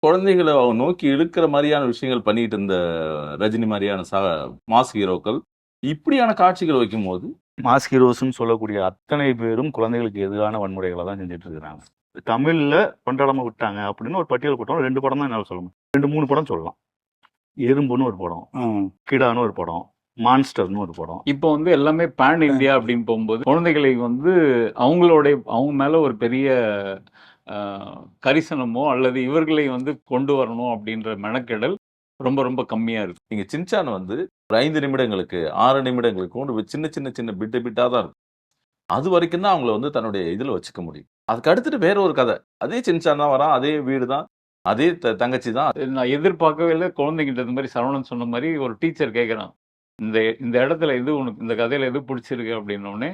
குழந்தைகள நோக்கி இழுக்கிற மாரியான விஷயங்கள் பண்ணிட்டு இருந்த ரஜினி மாரியான மாஸ் ஹீரோக்கள், இப்படியான காட்சிகள் வைக்கும்போது, மாஸ் ஹீரோஸ்ன்னு சொல்லக்கூடிய அத்தனை பேரும் குழந்தைகளுக்கு எதிரான வன்முறைகளை தான் செஞ்சுட்டு இருக்கிறாங்க. தமிழ்ல கொண்டாடாம விட்டாங்க அப்படின்னு ஒரு பட்டியல் போட்டோம். 2 படம் தான் என்னால சொல்ல முடியும். 2, 3 படம் சொல்லலாம். எறும்புன்னு ஒரு படம், கிடான்னு ஒரு படம், மான்ஸ்டர்னு ஒரு படம். இப்போ வந்து எல்லாமே பேன் இந்தியா அப்படின்னு போகும்போது குழந்தைகளை வந்து அவங்க மேல ஒரு பெரிய கரிசனமோ அல்லது இவர்களை வந்து கொண்டு வரணும் அப்படின்ற மெனக்கெடல் ரொம்ப ரொம்ப கம்மியா இருக்கு. நீங்க சின்சான் வந்து ஒரு 5 நிமிடங்களுக்கு, 6 நிமிடங்களுக்கு சின்ன சின்ன சின்ன பிட்டா தான் இருக்கும். அது வரைக்கும் தான் அவங்கள வந்து தன்னுடைய இதுல வச்சுக்க முடியும். அதுக்கு அடுத்துட்டு வேற ஒரு கதை. அதே சின்சான் தான் வரான், அதே வீடு தான், அதே தங்கச்சி தான். நான் எதிர்பார்க்கவே இல்லை குழந்தைகிட்ட இந்த மாதிரி சரவணன் சொன்ன மாதிரி ஒரு டீச்சர் கேட்குறான், இந்த இந்த இடத்துல எது உனக்கு இந்த கதையில எது பிடிச்சிருக்கு அப்படின்னோடனே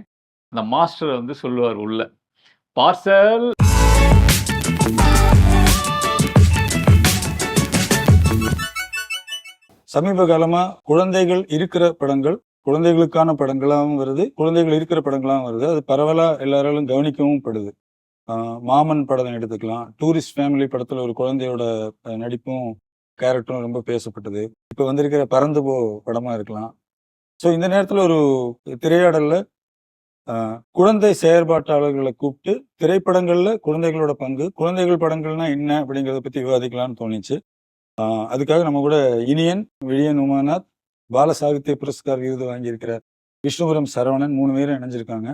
அந்த மாஸ்டர் வந்து சொல்லுவார் உள்ள பார்சல். சமீப காலமா குழந்தைகள் இருக்கிற படங்கள் குழந்தைகளுக்கான படங்களாகவும் வருது, குழந்தைகள் இருக்கிற படங்களாகவும் வருது. அது பரவலா எல்லாராலும் கவனிக்கவும் படுது. மாமன் படம் எடுத்துக்கலாம். டூரிஸ்ட் ஃபேமிலி படத்துல ஒரு குழந்தையோட நடிப்பும் கேரக்டரும் ரொம்ப பேசப்பட்டது. இப்ப வந்திருக்கிற பறந்து போ படமா இருக்கலாம். ஸோ இந்த நேரத்துல ஒரு திரையாடல்ல குழந்தை செயற்பாட்டாளர்களை கூப்பிட்டு திரைப்படங்கள்ல குழந்தைகளோட பங்கு, குழந்தைகள் படங்கள்னா என்ன அப்படிங்கிறத பத்தி விவாதிக்கலாம்னு தோணிச்சு. அதுக்காக நம்ம கூட இனியன், விழியன் உமாநாத், பால சாகித்ய புரஸ்கார் விருது வாங்கியிருக்கிற விஷ்ணுபுரம் சரவணன் 3 பேரும் இணைஞ்சிருக்காங்க.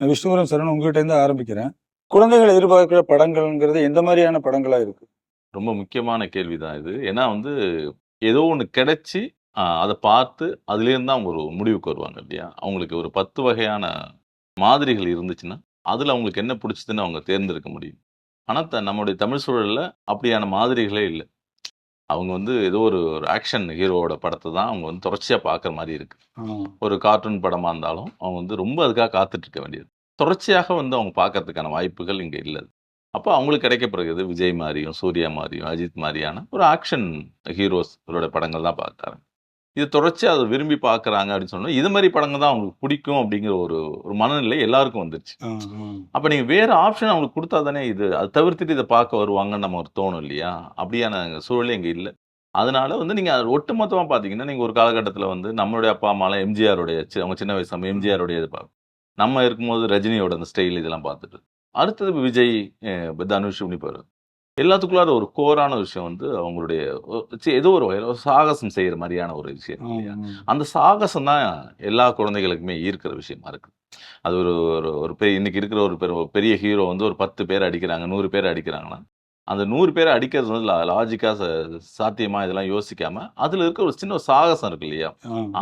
விஷ்ணுபுரம் சரவணன் உங்ககிட்ட இருந்து ஆரம்பிக்கிறேன். குழந்தைகள் எதிர்பார்க்கிற படங்கள்ங்கிறது எந்த மாதிரியான படங்களா இருக்கு? ரொம்ப முக்கியமான கேள்விதான் இது. ஏன்னா வந்து ஏதோ ஒண்ணு கிடைச்சு அத பார்த்து அதுலேருந்து தான் அவங்க ஒரு முடிவுக்கு வருவாங்க இல்லையா? அவங்களுக்கு ஒரு 10 வகையான மாதிரிகள் இருந்துச்சுன்னா, அதுல அவங்களுக்கு என்ன பிடிச்சதுன்னு அவங்க தேர்ந்தெடுக்க முடியும். ஆனா நம்முடைய தமிழ் சூழல்ல அப்படியான மாதிரிகளே இல்ல. அவங்க வந்து ஏதோ ஒரு ஆக்ஷன் ஹீரோவோட படத்த தான் அவங்க வந்து தொடர்ச்சியா பார்க்குற மாரி இருக்கு. ஒரு கார்ட்டூன் படமா இருந்தாலும், அவங்க வந்து ரொம்ப அதுக்காக காத்துட்டு இருக்க வேண்டியது. தொடர்ச்சியாக வந்து அவங்க பார்க்கறதுக்கான வாய்ப்புகள் இங்க இல்ல. அப்போ அவங்களுக்கு கிடைக்கப்படுகிறது விஜய் மாரியும், சூர்யா மாரியும், அஜித் மாரியான ஒரு ஆக்ஷன் ஹீரோஸோட படங்கள் தான் பார்க்குறாங்க. இது தொடர்ச்சியா அத விரும்பி பார்க்குறாங்க அப்படின்னு சொன்னா, இது மாரி படங்கள் தான் அவங்களுக்கு பிடிக்கும் அப்படிங்கிற ஒரு ஒரு மனநிலை எல்லாருக்கும் வந்துருச்சு. அப்ப நீங்க வேற ஆப்ஷன் அவங்களுக்கு குடுத்தா தானே அத தவிர்த்துட்டு இத பார்க்க வருவாங்கன்னு நமக்கு தோணும் இல்லையா? அப்படியான சூழலே இங்க இல்ல. அதனால வந்து நீங்க ஒட்டுமொத்தமா பார்த்தீங்கன்னா, நீங்க ஒரு காலகட்டத்தில வந்து நம்மளுடைய அப்பா, அம்மாலாம் எம்ஜிஆருடைய அவங்க சின்ன வயசு நம்ம எம்ஜிஆருடைய இது நம்ம இருக்கும்போது ரஜினியோட அந்த ஸ்டைல் இதெல்லாம் பார்த்துட்டு. அடுத்தது விஜய், தனுஷ் இப்படி போயிரும். எல்லாத்துக்குள்ளார ஒரு கோரான விஷயம் வந்து அவங்களுடைய ஏதோ ஒரு வகையில ஒரு சாகசம் செய்யற மாரியான ஒரு விஷயம் இல்லையா? அந்த சாகசம் தான் எல்லா குழந்தைகளுக்குமே ஈர்க்கிற விஷயமா இருக்கு. அது ஒரு ஒரு ஒரு பெரிய இன்னைக்கு இருக்கிற ஒரு பெரிய ஹீரோ வந்து ஒரு 10 பேர் அடிக்கிறாங்க, 100 பேர் அடிக்கிறாங்கன்னா, அந்த 100 பேர அடிக்கிறது வந்து லாஜிக்கா சாத்தியமா இதெல்லாம் யோசிக்காம, அதுல இருக்க ஒரு சின்ன ஒரு சாகசம் இருக்கு இல்லையா?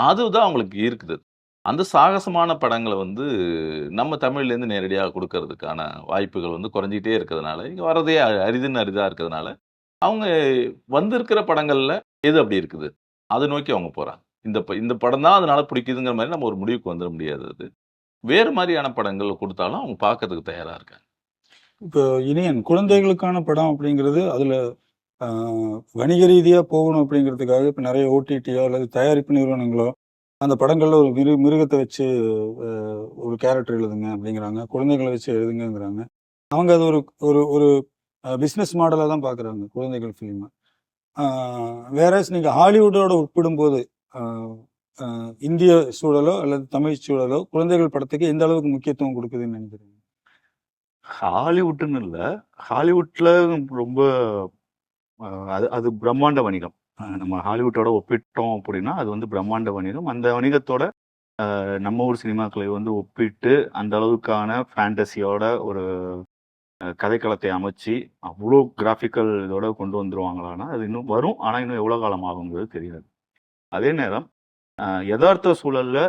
அதுதான் அவங்களுக்கு ஈர்க்குது. அந்த சாகசமான படங்கள வந்து நம்ம தமிழ்லேருந்து நேரடியா குடுக்கறதுக்கான வாய்ப்புகள் வந்து குறைஞ்சுக்கிட்டே இருக்கிறதுனால, இங்க வர்றதே அரிதின்னு அரிதா இருக்கிறதுனால, அவங்க வந்திருக்கிற படங்கள்ல எது அப்படி இருக்குது? அத நோக்கி அவங்க போறாங்க. இந்த படம் தான் அதனால பிடிக்குதுங்கிற மாரி நம்ம ஒரு முடிவுக்கு வந்துர முடியாது அது. வேறு மாரியான படங்கள் குடுத்தாலும் அவங்க பார்க்கறதுக்கு தயாரா இருக்காங்க. இப்போ இனியன் குழந்தைகளுக்கான படம் அப்படிங்கிறது அதுல வணிக ரீதியா போகணும் அப்படிங்கிறதுக்காக இப்ப நிறைய ஓடிடியோ அல்லது தயாரிப்பு நிறுவனங்களோ அந்த படங்கள்ல ஒரு மிருகத்தை வச்சு ஒரு கேரக்டர் எழுதுங்க அப்படிங்கிறாங்க, குழந்தைகளை வச்சு எழுதுங்கிறாங்க. அவங்க அது ஒரு ஒரு ஒரு பிஸ்னஸ் மாடலாக தான் பார்க்குறாங்க குழந்தைகள் ஃபிலிமை. வேற நீங்கள் ஹாலிவுட்டோட ஒப்பிடும்போது இந்திய சூழலோ அல்லது தமிழ் சூழலோ குழந்தைகள் படத்துக்கு எந்த அளவுக்கு முக்கியத்துவம் கொடுக்குதுன்னு நினைக்கிறீங்க? ஹாலிவுட்டுன்னு இல்லை, ஹாலிவுட்ல ரொம்ப அது அது பிரம்மாண்ட வணிகம். நம்ம ஹாலிவுட்டோட ஒப்பிட்டோம் அப்படின்னா அது வந்து பிரம்மாண்ட வணிகம். அந்த வணிகத்தோட நம்ம ஊர் சினிமாக்களை வந்து ஒப்பிட்டு அந்த அளவுக்கான ஃபேண்டசியோட ஒரு கதைக்களத்தை அமைச்சு அவ்வளோ கிராஃபிக்கல் இதோட கொண்டு வந்துருவாங்களான்னா அது இன்னும் வரும். ஆனால் இன்னும் எவ்வளோ காலம் ஆகுங்கிறது தெரியாது. அதே நேரம் யதார்த்த சூழல்ல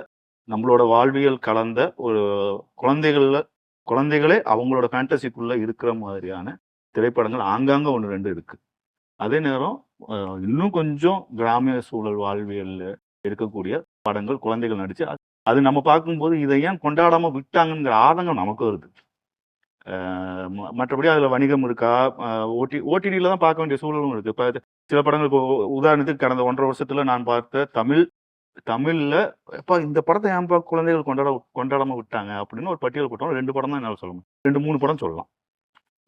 நம்மளோட வாழ்வியல் கலந்த ஒரு குழந்தைகளே அவங்களோட ஃபேண்டசிக்குள்ள இருக்கிற மாதிரியான திரைப்படங்கள் ஆங்காங்க 1, 2 இருக்கு. அதே நேரம் இன்னும் கொஞ்சம் கிராமிய சூழல் வாழ்வியல்ல இருக்கக்கூடிய படங்கள் குழந்தைகள் நடிச்சு அது நம்ம பார்க்கும்போது இதை ஏன் கொண்டாடாம விட்டாங்கிற ஆதங்கம் நமக்கு வருது. மற்றபடி அதில் வணிகம் இருக்கா, ஓடிடியில் தான் பார்க்க வேண்டிய சூழலும் இருக்குது. இப்போ சில படங்கள் இப்போ உதாரணத்துக்கு கடந்த 1.5 வருஷத்துல நான் பார்த்த தமிழில் எப்போ இந்த படத்தை ஏன் குழந்தைகள் கொண்டாடாமல் விட்டாங்க அப்படின்னு ஒரு பட்டியல் போட்டோம். 2 படம் தான் என்னால் சொல்ல முடியும். 2, 3 படம் சொல்லலாம்.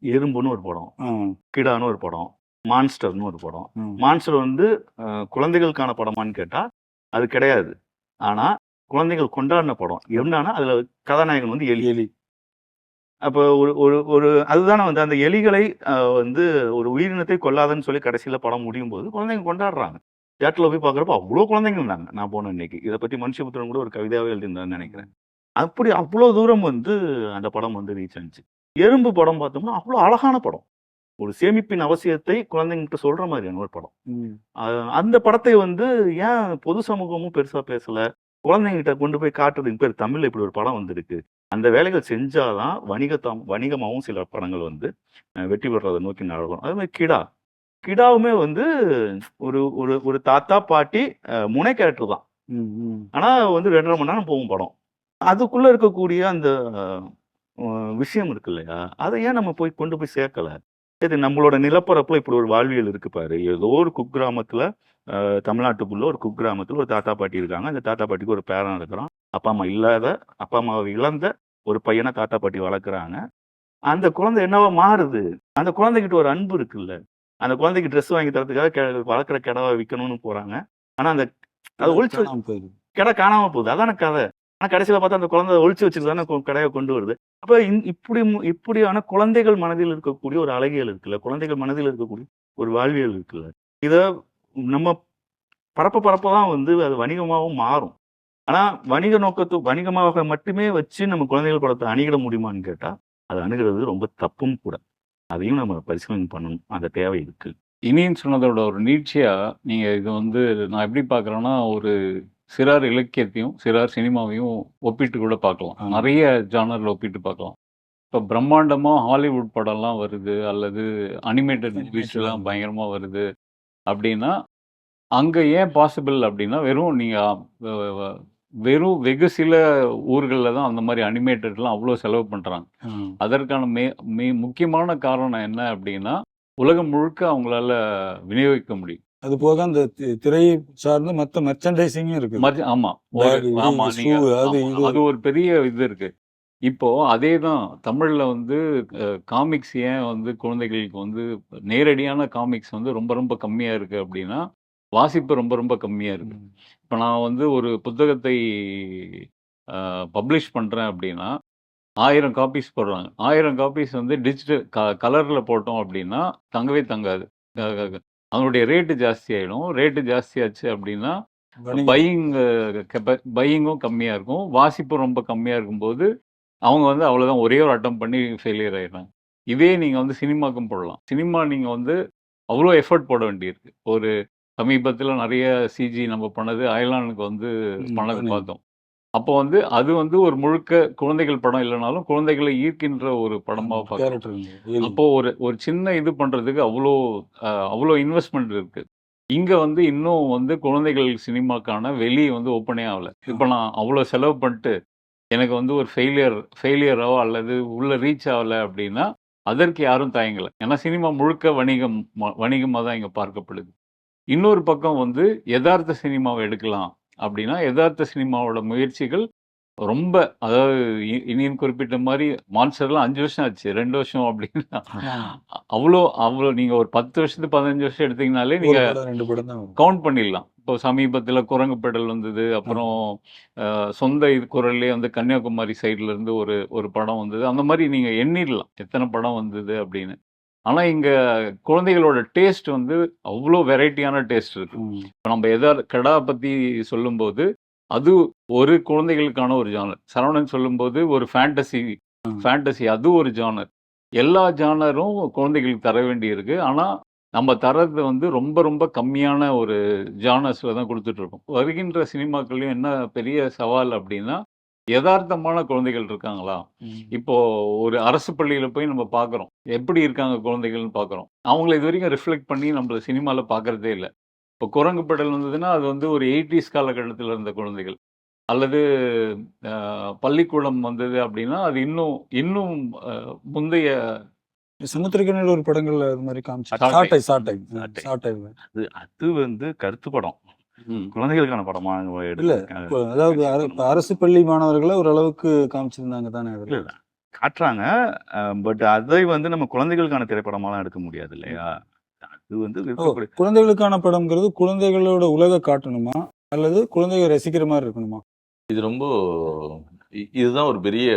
எறும்புன்னு ஒரு படம், கிடான்னு ஒரு படம், மான்ஸ்டர்னு ஒரு படம். ம். மான்ஸ்டர் வந்து குழந்தைகளுக்கான படமான்னு கேட்டா அது கிடையாது. ஆனா குழந்தைகள் கொண்டாடின படம். என்னன்னா அதுல கதாநாயகன் வந்து எலி. எலி. அப்போ ஒரு ஒரு ஒரு அதுதானே வந்து அந்த எலிகளை வந்து ஒரு உயிரினத்தை கொல்லாதன்னு சொல்லி கடைசியில படம் முடியும் போது குழந்தைங்க கொண்டாடுறாங்க. தியேட்டர்ல போய் பார்க்குறப்போ அவ்வளோ குழந்தைங்க இருந்தாங்க. நான் போன அன்னைக்கு. இதை பத்தி மனுஷபுத்திரன் கூட ஒரு கவிதையாவே எழுதியிருந்தான்னு நினைக்கிறேன். அப்படி அவ்வளோ தூரம் வந்து அந்த படம் வந்து ரீச் ஆச்சு. எறும்பு படம் பார்த்தோம்னா அவ்வளோ அழகான படம். ஒரு சேமிப்பின் அவசியத்தை குழந்தைங்கிட்ட சொல்ற மாதிரியான ஒரு படம். ம். அந்த படத்தை வந்து ஏன் பொது சமூகமும் பெருசா பேசல? குழந்தைங்கிட்ட கொண்டு போய் காட்டுறதுக்கு பேர் தமிழ்ல இப்படி ஒரு படம் வந்திருக்கு. அந்த வேலைகள் செஞ்சாதான் வணிகமாவும் சில படங்கள் வந்து வெற்றி பெறதை நோக்கி நகரும். அதே மாதிரி கிடா. கிடாவுமே வந்து ஒரு ஒரு ஒரு தாத்தா பாட்டி முனை கேரக்டர் தான். ம். ம். ஆனா வந்து 2.5 மணி நேரம் போகும் படம். அதுக்குள்ள இருக்கக்கூடிய அந்த விஷயம் இருக்கு இல்லையா? அதை ஏன் நம்ம கொண்டு போய் சேர்க்கல? இது நம்மளோட நிலப்பரப்புல இப்படி ஒரு வாழ்வியல் இருக்கு பாரு. ஏதோ ஒரு குக்கிராமத்துல தமிழ்நாட்டுக்குள்ள ஒரு குக்கிராமத்துல ஒரு தாத்தா பாட்டி இருக்காங்க. அந்த தாத்தா பாட்டிக்கு ஒரு பேரன் இருக்கிறான். அப்பா அம்மாவை இழந்த ஒரு பையனை தாத்தா பாட்டி வளர்க்குறாங்க. அந்த குழந்தை என்னவா மாறுது? அந்த குழந்தைகிட்ட ஒரு அன்பு இருக்குல்ல. அந்த குழந்தைக்கு ட்ரெஸ் வாங்கி தரதுக்காக வளர்க்குற கிடாவை விற்கணும்னு போறாங்க. ஆனா அந்த அதை ஒழிச்சு காணாம போகுது. கிடா காணாம போகுது. அதான கதை. ஆனா கடைசியில பார்த்தா அந்த குழந்தை ஒழிச்சு வச்சுட்டு தானே கடையை கொண்டு வருது. அப்ப இப்படியான குழந்தைகள் மனதில் இருக்கக்கூடிய ஒரு அழகியல் இருக்குல்ல, குழந்தைகள் மனதில் இருக்கக்கூடிய ஒரு வாழ்வியல் இருக்குல்ல, இத நம்ம பரப்பதான் வந்து அது வணிகமாகவும் மாறும். ஆனா வணிகமாக மட்டுமே வச்சு நம்ம குழந்தைகள் படத்தை அணுகிட முடியுமான்னு கேட்டா அது அணுகிறது ரொம்ப தப்பும் கூட. அதையும் நம்ம பரிசீலனை பண்ணணும். அந்த தேவை இருக்கு. இனியன் சொன்னதோட ஒரு நீட்சியா நீங்க இது வந்து நான் எப்படி பார்க்குறேன்னா, ஒரு சிறார் இலக்கியத்தையும், சிறார் சினிமாவையும் ஒப்பிட்டு கூட பார்க்கலாம். ஆமா. நிறைய ஜானர்ல ஒப்பிட்டு பார்க்கலாம். இப்போ பிரம்மாண்டமா ஹாலிவுட் படம்லாம் வருது, அல்லது அனிமேட்டட் மூவிஸ்லாம் பயங்கரமா வருது அப்படின்னா, அங்க ஏன் பாசிபிள் அப்படின்னா, வெறும் வெகு சில ஊர்கள்ல தான் அந்த மாதிரி அனிமேட்டட்லாம் அவ்வளோ செலவு பண்றாங்க. ம். அதற்கான முக்கியமான காரணம் என்ன அப்படின்னா, உலகம் முழுக்க அவங்களால விநியோகிக்க முடியும். அது போக அந்த திரையை சார்ந்த மத்த மெர்ச்சன்டைசிங்கும் இருக்கு. ஆமா. பேக், ஆமா. ஷூ, அது இது. அது ஒரு பெரிய இது இருக்கு. இப்போ அதேதான் தமிழ்ல வந்து காமிக்ஸ் ஏன் வந்து குழந்தைகளுக்கு வந்து நேரடியான காமிக்ஸ் வந்து ரொம்ப ரொம்ப கம்மியா இருக்கு அப்படின்னா, வாசிப்பு ரொம்ப ரொம்ப கம்மியா இருக்கு. ம். இப்போ நான் வந்து ஒரு புத்தகத்தை பப்ளிஷ் பண்றேன் அப்படின்னா 1000 காப்பீஸ் போடுறாங்க. 1000 காப்பீஸ் வந்து டிஜிட்டல் கலர்ல போட்டோம் அப்படின்னா தங்கவே தங்காது. அதனுடைய ரேட்டு ஜாஸ்தி ஆயிடும். ரேட்டு ஜாஸ்தியாச்சு அப்படின்னா வணிகம். பையிங்கும் கம்மியா இருக்கும். வாசிப்பும் ரொம்ப கம்மியா இருக்கும்போது அவங்க வந்து அவ்வளோதான் ஒரே ஒரு அட்டெம்ப்ட் பண்ணி ஃபெயிலியர் ஆயிடுறாங்க. இதே நீங்க வந்து சினிமாக்கும் போடலாம். சினிமா நீங்க வந்து அவ்வளோ எஃபர்ட் போட வேண்டியிருக்கு. ஒரு சமீபத்தில நிறைய சிஜி நம்ம பண்ணது அயலானுக்கு வந்து பண்ணது பார்த்தோம். அப்போ வந்து அது வந்து ஒரு முழுக்க குழந்தைகள் படம் இல்லைனாலும் குழந்தைகளை ஈர்க்கின்ற ஒரு படமா பார்க்கலாம். அப்போ ஒரு சின்ன இது பண்றதுக்கு அவ்வளோ இன்வெஸ்ட்மெண்ட் இருக்கு. இங்க வந்து இன்னும் வந்து குழந்தைகள் சினிமாக்கான வெளி வந்து ஓப்பனே ஆகல. இப்போ நான் அவ்வளோ செலவு பண்ணிட்டு எனக்கு வந்து ஒரு ஃபெயிலியரோ அல்லது உள்ள ரீச் ஆகல அப்படின்னா அதற்கு யாரும் தயங்கல. ஏன்னா சினிமா முழுக்க வணிகமா தான் இங்க பார்க்கப்படுது. இன்னொரு பக்கம் வந்து யதார்த்த சினிமாவை எடுக்கலாம் அப்படின்னா யதார்த்த சினிமாவோட முயற்சிகள் ரொம்ப, அதாவது இனியும் குறிப்பிட்ட மாதிரி மான்ஸ்டர்லாம் 5 வருஷம் ஆச்சு, 2 வருஷம் அப்படின்னா அவ்வளோ நீங்க ஒரு 10 வருஷத்துக்கு 15 வருஷம் எடுத்தீங்கனாலே நீங்க கவுண்ட் பண்ணிடலாம். இப்போ சமீபத்தில் குரங்கு பெடல் வந்தது. அப்புறம் சொந்த இது குரல்லே வந்து கன்னியாகுமரி சைட்ல இருந்து ஒரு படம் வந்தது. அந்த மாதிரி நீங்க எண்ணிடலாம் எத்தனை படம் வந்தது அப்படின்னு. ஆனா இங்க குழந்தைகளோட டேஸ்ட் வந்து அவ்வளோ வெரைட்டியான டேஸ்ட் இருக்கு. இப்போ நம்ம கடா பத்தி சொல்லும்போது அது ஒரு குழந்தைகளுக்கான ஒரு ஜானர். சரவணன் சொல்லும்போது ஒரு ஃபேண்டசி அது ஒரு ஜானர். எல்லா ஜானரும் குழந்தைகளுக்கு தர வேண்டி இருக்கு. ஆனா நம்ம தரது வந்து ரொம்ப ரொம்ப கம்மியான ஒரு ஜானர்ஸ்ல தான் கொடுத்துட்டு இருக்கோம். வருகின்ற சினிமாக்கள்லையும் என்ன பெரிய சவால் அப்படின்னா, யதார்த்தமான குழந்தைகள் இருக்காங்களா? இப்போ ஒரு அரசு பள்ளியில போய் நம்ம பார்க்குறோம். எப்படி இருக்காங்க குழந்தைகள்னு பார்க்குறோம். அவங்கள இது வரைக்கும் ரிஃப்ளெக்ட் பண்ணி நம்மள சினிமால பார்க்கறதே இல்ல. இப்போ குரங்கு பெடல் வந்ததுன்னா அது வந்து ஒரு 80s காலகட்டத்தில் இருந்த குழந்தைகள். அல்லது பள்ளிக்கூடம் வந்தது அப்படின்னா அது இன்னும் முந்தைய சமுத்திரக்கனியில் ஒரு படங்கள்ல அது மாதிரி சாட்டை. அது வந்து கருத்து படம். குழந்தைகளுக்கான படமா இல்ல. அதாவது அரசு பள்ளி மாணவர்களை ஓரளவுக்கு காமிச்சிருந்தாங்க தானே. இல்ல காட்டுறாங்க. பட் அதை வந்து நம்ம குழந்தைகளுக்கான திரைப்படமாலாம் எடுக்க முடியாது இல்லையா? இது வந்து இருக்கக்கூடிய குழந்தைகளுக்கான படம்ங்கிறது குழந்தைகளோட உலக காட்டணுமா அல்லது குழந்தைகள் ரசிக்கிற மாதிரி இருக்கணுமா? இது ரொம்ப இதுதான் ஒரு பெரிய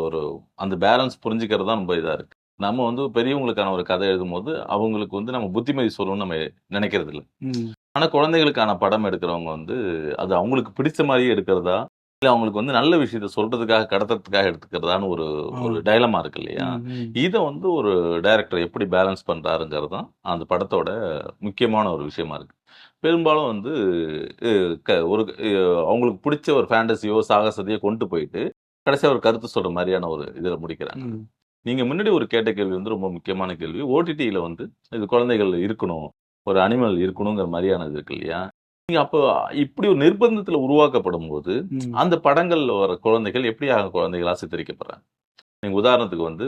ஒரு அந்த பேலன்ஸ் புரிஞ்சுக்கிறது தான் ரொம்ப இதா இருக்கு. நம்ம வந்து பெரியவங்களுக்கான ஒரு கதை எழுதும்போது, அவங்களுக்கு வந்து நம்ம புத்திமதி சொல்லணும்னு நம்ம நினைக்கிறது இல்ல. ம். ஆனா குழந்தைகளுக்கான படம் எடுக்கிறவங்க வந்து, அது அவங்களுக்கு பிடிச்ச மாரியே எடுக்கிறதா, இல்ல அவங்களுக்கு வந்து நல்ல விஷயத்த சொல்றதுக்காக, கடத்துறதுக்காக எடுத்துக்கிறதான்னு ஒரு ஆ. ஒரு டயலமா இருக்கு இல்லையா? ம், ம். இத வந்து ஒரு டைரக்டர் எப்படி பேலன்ஸ் பண்றாருங்கிறது தான் அந்த படத்தோட முக்கியமான ஒரு விஷயமா இருக்கு. பெரும்பாலும் வந்து அ க ஒரு அவங்களுக்கு பிடிச்ச ஒரு ஃபேண்டஸியோ, சாகசத்தையோ கொண்டு போயிட்டு, கடைசியா ஒரு கருத்து சொல்ற மாரியான ஒரு இதுல முடிக்கிறாங்க. ம். நீங்க முன்னாடி ஒரு கேட்ட கேள்வி வந்து ரொம்ப முக்கியமான கேள்வி. ஓடிடில வந்து இது குழந்தைகள் இருக்கணும். ஒரு அனிமல் இருக்கணுங்கிற மாரியானது இருக்கு இல்லையா? நீங்க அப்போ இப்படி ஒரு நிர்பந்தத்துல உருவாக்கப்படும்போது, ம். அந்த படங்கள்ல வர குழந்தைகள் எப்படியாக குழந்தைகளா சித்தரிக்கப்படுறாங்க? நீங்க உதாரணத்துக்கு வந்து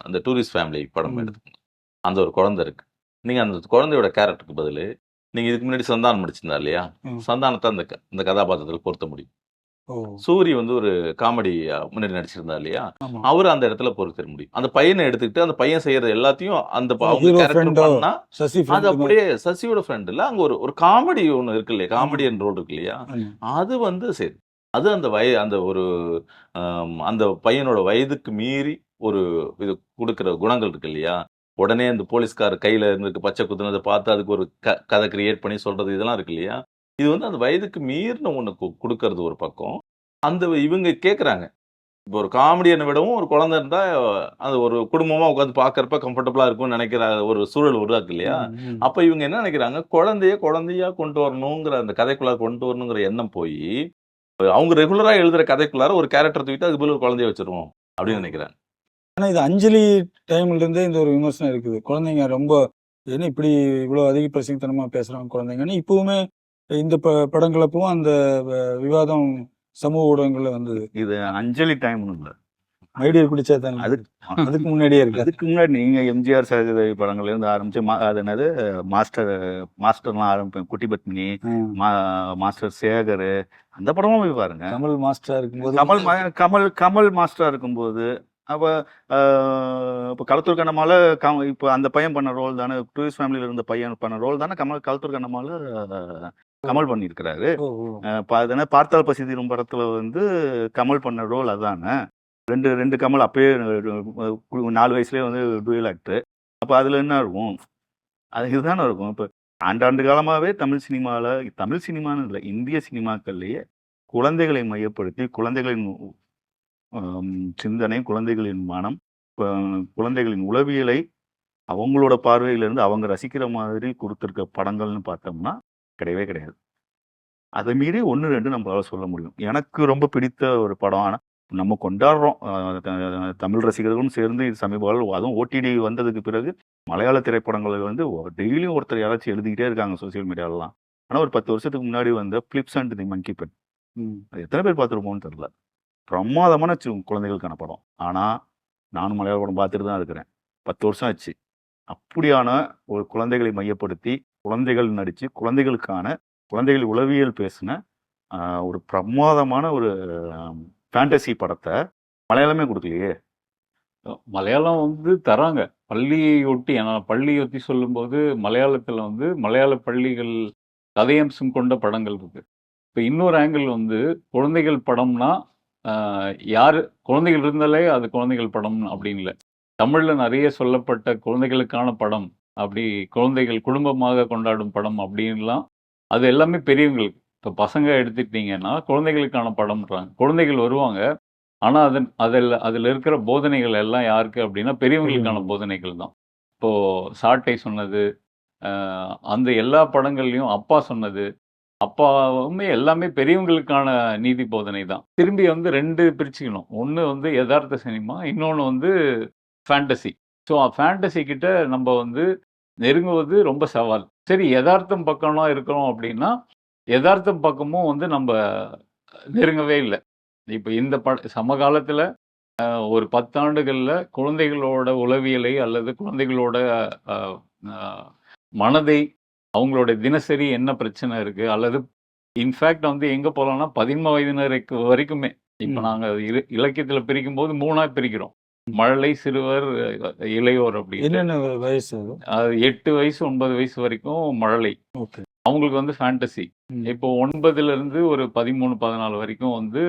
அந்த டூரிஸ்ட் ஃபேமிலி படம் ம். எடுத்துக்கங்க. அந்த ஒரு குழந்தை இருக்கு. நீங்க அந்த குழந்தையோட கேரக்டருக்கு பதிலு, நீங்க இதுக்கு முன்னாடி சந்தானம் நடிச்சிருந்தார் இல்லையா? ம். சந்தானத்த அந்த கதாபாத்திரத்துல பொருத்த முடியும். ஓ. சூரி வந்து ஒரு காமெடி முன்னாடி நடிச்சிருந்தார் இல்லையா? ஆமா. அவரு அந்த இடத்துல பொறுத்திட முடியும். அந்த பையன எடுத்துக்கிட்டு, அந்த பையன் செய்யறது எல்லாத்தையும் அவங்க ஹீரோ கேரக்டர் ஃப்ரெண்டோ பண்ணா, சசி அது ஃப்ரெண்ட் மாதிரி. அப்படியே சசியோட ஃப்ரெண்ட் இல்ல. அங்க ஒரு ஒரு காமெடி ஒண்ணு இருக்கு இல்லையா? ஆமா. காமெடியன் ரோல் இருக்கு இல்லையா? ஆமா. அது வந்து சரி. அது அந்த ஒரு அந்த பையனோட வயதுக்கு மீறி ஒரு இது குடுக்குற குணங்கள் இருக்கு இல்லையா? உடனே அந்த போலீஸ்கார் கையில இருந்துட்டு பச்சை குத்துனத பார்த்து அதுக்கு ஒரு கதை கிரியேட் பண்ணி சொல்றது இதெல்லாம் இருக்கு இல்லையா? இது வந்து அந்த வயதுக்கு மீறின ஒண்ணு குடுக்கறது ஒரு பக்கம். அந்த இவங்க கேட்கறாங்க. இப்போ ஒரு காமெடியன விடவும் ஒரு குழந்தை இருந்தா, அது ஒரு குடும்பமா உட்கார்ந்து பார்க்கறப்ப கம்ஃபர்டபுளா இருக்கும்னு நெனைக்கிற ஒரு சூழல் உருவாக்கு இல்லையா? ம், ம். அப்ப இவங்க என்ன நெனைக்கிறாங்க, குழந்தைய குழந்தையா கொண்டு வரணுங்கிற அந்த கதைக்குள்ள கொண்டு வரணுங்கிற எண்ணம் போயி, அவங்க ரெகுலரா எழுதுற கதைக்குள்ளார ஒரு கேரக்டர் தூக்கிட்டு அதுக்கு பதிலா ஒரு குழந்தைய வச்சுருவோம் ஓ. அப்படின்னு நெனைக்கிறாங்க. ஆனா இது அஞ்சலி டைம்ல இருந்தே இந்த ஒரு விமர்சனம் இருக்குது. குழந்தைங்க ரொம்ப என்ன இப்படி இவ்வளோ அதிக பிரசங்கத்தனமா பேசுறாங்க குழந்தைங்கன்னு. இப்பவுமே இந்த படங்கள் அப்பவும் அந்த விவாதம் சமூக ஊடகங்கள்ல வந்தது. இது அஞ்சலி டைம்னு இல்ல. ஐடியா பிடிச்சா தானே. அதுக்கு அதுக்கு முன்னாடியே இருக்கு. அதுக்கு முன்னாடி நீங்க எம்ஜிஆர் சரோஜாதேவி படங்கள்ல இருந்து ஆரம்பிச்சு அது என்னது மாஸ்டர்லாம் ஆரம்பிப்பேன். குட்டி பத்மினி, ம். மாஸ்டர் சேகர் அந்த படமும் போய் பாருங்க. கமல் மாஸ்டரா இருக்கும்போது கமல் மாஸ்டரா இருக்கும்போது அப்ப இப்போ களத்தூர் கண்ணம்மால இப்போ அந்த பையன் பண்ண ரோல் தானே, டூரிஸ்ட் ஃபேமிலியில இருந்த பையன் பண்ண ரோல் தானே களத்தூர் கண்ணம்மால கமல் பண்ணியிருக்கிறாரு. ஓ, ஓ. பார்த்தால் பசி தீரும் படத்துல வந்து கமல் பண்ண ரோல் அதானே. ரெண்டு கமல் அப்பயே 4 வயசுலயே வந்து டூயல் ஆக்டர். அப்ப அதுல என்ன இருக்கும்? அது இதுதானே இருக்கும். இப்ப ஆண்டாண்டு காலமாவே தமிழ் சினிமான்னு இல்ல, இந்திய சினிமாக்கள்லயே குழந்தைகளை மையப்படுத்தி குழந்தைகளின் சிந்தனை, குழந்தைகளின் மனம், குழந்தைகளின் உளவியலை அவங்களோட பார்வையிலிருந்து அவங்க ரசிக்கிற மாதிரி குடுத்திருக்க படங்கள்னு பார்த்தோம்னா, கிடையவே கிடையாது. அதை மீறி 1, 2 நம்மளால சொல்ல முடியும். எனக்கு ரொம்ப பிடித்த ஒரு படம். ஆனா நம்ம கொண்டாடுறோம். தமிழ் ரசிகர்களும் சேர்ந்து இது சமீப காலம் அதுவும் ஓடிடி வந்ததுக்கு பிறகு மலையாள திரைப்படங்கள் வந்து டெய்லியும் ஒருத்தர் யாராச்சும் எழுதிக்கிட்டே இருக்காங்க சோசியல் மீடியாலலாம். ஆனா ஒரு 10 வருஷத்துக்கு முன்னாடி வந்த Philips and the Monkey Pen. அது எத்தனை பேர் பார்த்துருப்போம்னு தெரியல. பிரமாதமான குழந்தைகளுக்கான படம். ஆனா நானும் மலையாள படம் பார்த்துட்டு தான் இருக்கிறேன். 10 வருஷம் ஆச்சு. அப்படியான ஒரு குழந்தைகளை மையப்படுத்தி குழந்தைகள் நடிச்சு குழந்தைகள் உளவியல் பேசின ஒரு பிரமாதமான ஒரு ஃபேண்டசி படத்தை மலையாளமே கொடுக்கலையே. மலையாளம் வந்து தராங்க. பள்ளியை ஒட்டி நான் பள்ளியை ஒட்டி சொல்லும்போது மலையாளத்துல வந்து மலையாள பள்ளிகள் கதையம்சம் கொண்ட படங்கள் இருக்கு. இப்ப இன்னொரு ஆங்கிள் வந்து குழந்தைகள் படம்னா யாரு குழந்தைகள் இருந்தாலே அது குழந்தைகள் படம் அப்படின்னு இல்ல. தமிழ்ல நிறைய சொல்லப்பட்ட குழந்தைகளுக்கான படம் அப்படி குழந்தைகள் குடும்பமாக கொண்டாடும் படம் அப்படின்லாம் அது எல்லாமே பெரியவங்களுக்கு. இப்ப பசங்க எடுத்துக்கிட்டீங்கன்னா குழந்தைகளுக்கான படம்ன்றாங்க. குழந்தைகள் வருவாங்க. ஆனா அதுல இருக்கிற போதனைகள் எல்லாம் யாருக்கு அப்படின்னா பெரியவங்களுக்கான போதனைகள் தான். இப்போ சாட்டை சொன்னது, அந்த எல்லா படங்கள்லயும் அப்பா சொன்னது, அப்பாவுமே எல்லாமே பெரியவங்களுக்கான நீதி போதனை தான். திரும்பி வந்து 2 பிரிச்சுக்கணும். ஒண்ணு வந்து எதார்த்த சினிமா, இன்னொன்னு வந்து ஃபேண்டசி. ஸோ ஃபேண்டசி கிட்ட நம்ம வந்து நெருங்குவது ரொம்ப சவால். சரி எதார்த்தம் பக்கம்லாம் இருக்கிறோம் அப்படின்னா, எதார்த்தம் பக்கமும் வந்து நம்ப நெருங்கவே இல்ல. இப்ப இந்த சமகாலத்துல ஒரு 10 ஆண்டுகள்ல குழந்தைகளோட உளவியலை அல்லது குழந்தைகளோட அ அ மனதை, அவங்களோட தினசரி என்ன பிரச்சனை இருக்கு? அல்லது இன்ஃபாக்ட் வந்து எங்க போலாம்னா 13 வயதினருக்கு வரைக்குமே. இப்ப நாங்க இலக்கியத்துல பிரிக்கும்போது 3ஆ பிரிக்கிறோம். மழலை, சிறுவர், இளையோர் அப்படின்னு. என்னென்ன வயசு அது? அது 8 வயசு 9 வயசு வரைக்கும் மழலை. ஓகே. அவங்களுக்கு வந்து ஃபேண்டசி. இப்போ 9ல இருந்து ஒரு 13 14 வரைக்கும் வந்து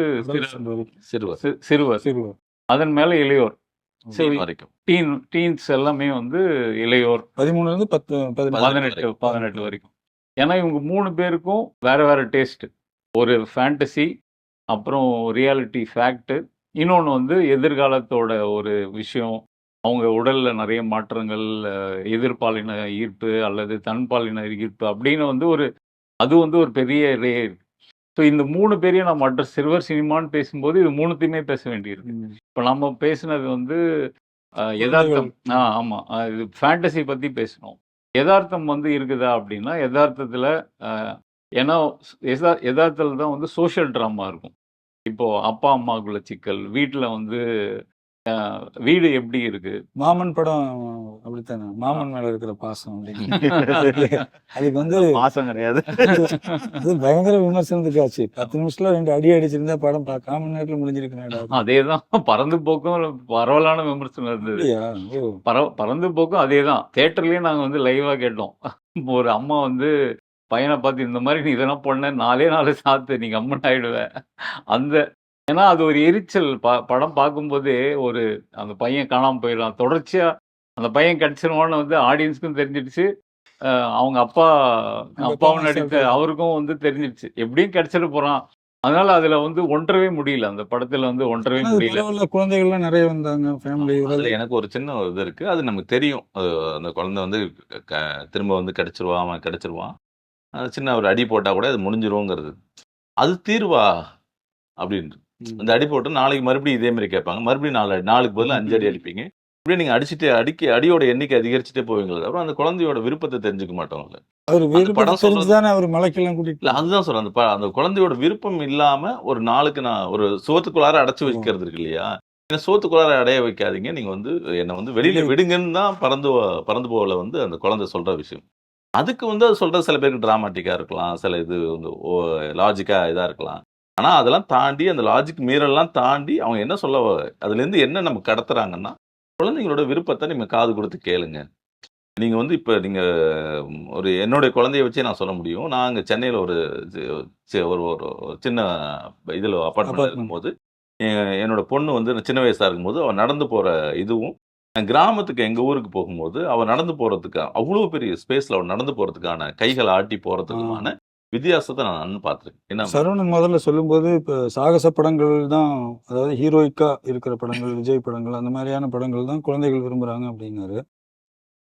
சிறுவர் சிறுவர். சிறுவர். அதன் மேல இளையோர். டீன் வரைக்கும் டீன்ஸ் எல்லாமே வந்து இளையோர். 13ல இருந்து 10 18 வரைக்கும். ஏன்னா இவங்க 3 பேருக்கும் வேற வேற டேஸ்ட். ஒரு ஃபேண்டசி, அப்புறம் ரியாலிட்டி ஃபேக்ட், இன்னொன்று வந்து எதிர்காலத்தோட ஒரு விஷயம். அவங்க உடல்ல நிறைய மாற்றங்கள், எதிர்பாலின ஈர்ப்பு அல்லது தன்பாலின ஈர்ப்பு அப்படின்னு வந்து அது வந்து ஒரு பெரிய ரே. ஸோ இந்த 3 பேரையும் நம்ம சிறுவர் சினிமான்னு பேசும்போது இது 3த்தையுமே பேச வேண்டியிருக்கு. இப்போ நம்ம பேசுனது வந்து யதார்த்தம். ஆமா, இது ஃபேண்டசி பத்தி பேசணும். யதார்த்தம் வந்து இருக்குதா அப்படின்னா யதார்த்தத்துல ஏன்னா யதார்த்தத்தில் தான் வந்து சோஷியல் ட்ராமா இருக்கும். இப்போ அப்பா அம்மாக்குள்ள சிக்கல், வீட்டுல வந்து வீடு எப்படி இருக்கு. மாமன் படம் அப்படித்தானே, மாமன் மேல இருக்கிற பாசம் அப்படின்னு. அதுக்கு வந்து மாசம் கிடையாது. அது பயங்கர விமர்சனத்துக்கு ஆச்சு. 10 நிமிஷத்துல 2 அடி அடிச்சிருந்தா படம் 1/4 மணி நேரத்துல முடிஞ்சிருக்கேன். அதேதான் பறந்து போக்கும் பரவலான விமர்சனம் இருந்தது. பறந்து போக்கும் அதேதான். தியேட்டர்லயே நாங்க வந்து லைவா கேட்டோம். ஒரு அம்மா வந்து பையனை பார்த்து, இந்த மாதிரி நீ இதெல்லாம் பண்ண 4 சாத்து நீங்க அம்மன் ஆயிடுவ. அந்த ஏன்னா அது ஒரு எரிச்சல். படம் பார்க்கும்போதே அந்த பையன் காணாம போயிடலாம், தொடர்ச்சியா அந்த பையன் கிடைச்சிருவான்னு வந்து ஆடியன்ஸ்க்கும் தெரிஞ்சிடுச்சு, அவங்க அப்பாவும் நடித்த அவருக்கும் வந்து தெரிஞ்சிடுச்சு எப்படியும் கிடைச்சிட போறான். அதனால அதுல வந்து ஒன்றவே முடியல, அந்த படத்துல வந்து ஒன்றவே முடியல. குழந்தைகள்லாம் நிறைய வந்தாங்க ஃபேமிலி. எனக்கு ஒரு சின்ன இது இருக்கு, அது நமக்கு தெரியும். அந்த குழந்தை வந்து திரும்ப வந்து கிடைச்சிருவான், அவன் கிடைச்சிருவான், சின்ன ஒரு அடி போட்டா கூட அது முடிஞ்சிருங்கிறது. அது தீர்வா அப்படின்னு அந்த அடி போட்டு நாளைக்கு மறுபடியும் இதே மாதிரி கேட்பாங்க, மறுபடியும் 4 நாளுக்கு பதில் 5 அடி அடிப்பீங்க. இப்படியே நீங்க அடிச்சுட்டு அடியோட எண்ணிக்கை அதிகரிச்சுட்டே போவீங்க. அப்புறம் அந்த குழந்தையோட விருப்பத்தை தெரிஞ்சுக்க மாட்டோம்ல. படம் தெரிஞ்சுதானே அவர் மலைக்கெல்லாம் கூட்டிட்டு. அதுதான் சொல்றேன், அந்த குழந்தையோட விருப்பம் இல்லாம ஒரு நாளுக்கு நான் ஒரு சோத்துக்குள்ளார அடைச்சு வைக்கிறது இருக்கு இல்லையா. சோத்துக்குள்ளார அடைய வைக்காதீங்க, நீங்க வந்து என்னை வந்து வெளியில விடுங்கன்னு தான் பறந்து போகல வந்து அந்த குழந்தை சொல்ற விஷயம். அதுக்கு வந்து அது சொல்றது சில பேருக்கு டிராமாட்டிக்கா இருக்கலாம், சில இது வந்து லாஜிக்கா இதா இருக்கலாம். ஆனா அதெல்லாம் தாண்டி, அந்த லாஜிக் மீறலாம் தாண்டி அவங்க என்ன சொல்ல, அதுல இருந்து என்ன நம்ம கடத்துறாங்கன்னா, குழந்தைங்களோட விருப்பத்தை நீங்க காது கொடுத்து கேளுங்க. நீங்க வந்து இப்ப நீங்க ஒரு என்னுடைய குழந்தைய வச்சே நான் சொல்ல முடியும். நாங்க சென்னையில ஒரு சின்ன இதுல அபார்ட்மெண்ட் இருக்கும்போது, என்னோட பொண்ணு வந்து சின்ன வயசா இருக்கும்போது அவ நடந்து போற இதுவும், கிராமத்துக்கு எங்க ஊருக்கு போகும்போது அவ நடந்து போறதுக்கு அவ்வளவு பெரிய ஸ்பேஸ்ல அவ நடந்து போறதுக்கான கைகளை ஆட்டி போறதுக்குமான வித்தியாசத்தை நான் பார்த்திருக்கேன். சரவணன் முதல்ல சொல்லும்போது இப்ப சாகச படங்கள் தான், அதாவது ஹீரோயிக்கா இருக்கிற படங்கள், விஜய் படங்கள், அந்த மாதிரியான படங்கள் தான் குழந்தைகள் விரும்புறாங்க அப்படின்னாரு.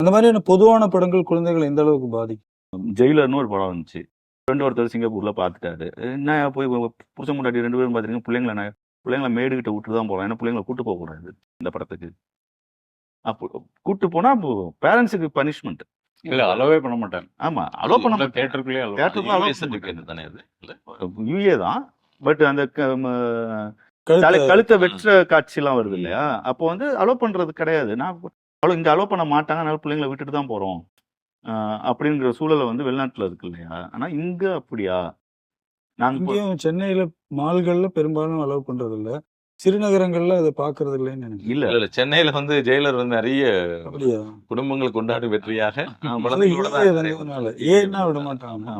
அந்த மாதிரியான பொதுவான படங்கள் குழந்தைகள் எந்த அளவுக்கு பாதிக்கும்? ஜெயிலர்னு ஒரு படம் வந்துச்சு. ஒருத்தர் சிங்கப்பூர்ல பார்த்துட்டாரு. என்ன போய் புருஷன் முன்னாடி 2 பேரும் பார்த்துருங்க, பிள்ளைங்களை மேடுகிட்ட விட்டு தான் போகலாம், ஏன்னா பிள்ளைங்களை கூட்டு போக கூடாது இந்த படத்துக்கு. அப்போ கூட்டு போனா அப்போ பேரண்ட்ஸுக்கு பனிஷ்மெண்ட் இல்ல, அலோவே பண்ண மாட்டாங்க. ஆமா, அலோ பண்ண மாட்டாங்க. தியேட்டருக்குள்ளே யூஏ தான். பட் அந்த கழுத்தை வெற்ற காட்சி எல்லாம் வருது இல்லையா, அப்போ வந்து அலோ பண்றது கிடையாது. இங்க அலோ பண்ண மாட்டாங்க, அதனால பிள்ளைங்களை விட்டுட்டு தான் போறோம் அப்படிங்கிற சூழலை வந்து வெளிநாட்டுல இருக்கு இல்லையா. ஆனா இங்க அப்படியா? நாங்க சென்னையில மால்கள்ல பெரும்பாலும் அலோ பண்றது இல்ல, சிறுநகரங்கள்ல அதை பாக்குறது இல்லைன்னு நினைக்கிறேன். இல்ல சென்னையில வந்து ஜெயிலர் வந்து நிறைய குடும்பங்கள் கொண்டாடும் வெற்றியாக ஏன்னா விட மாட்டாங்க.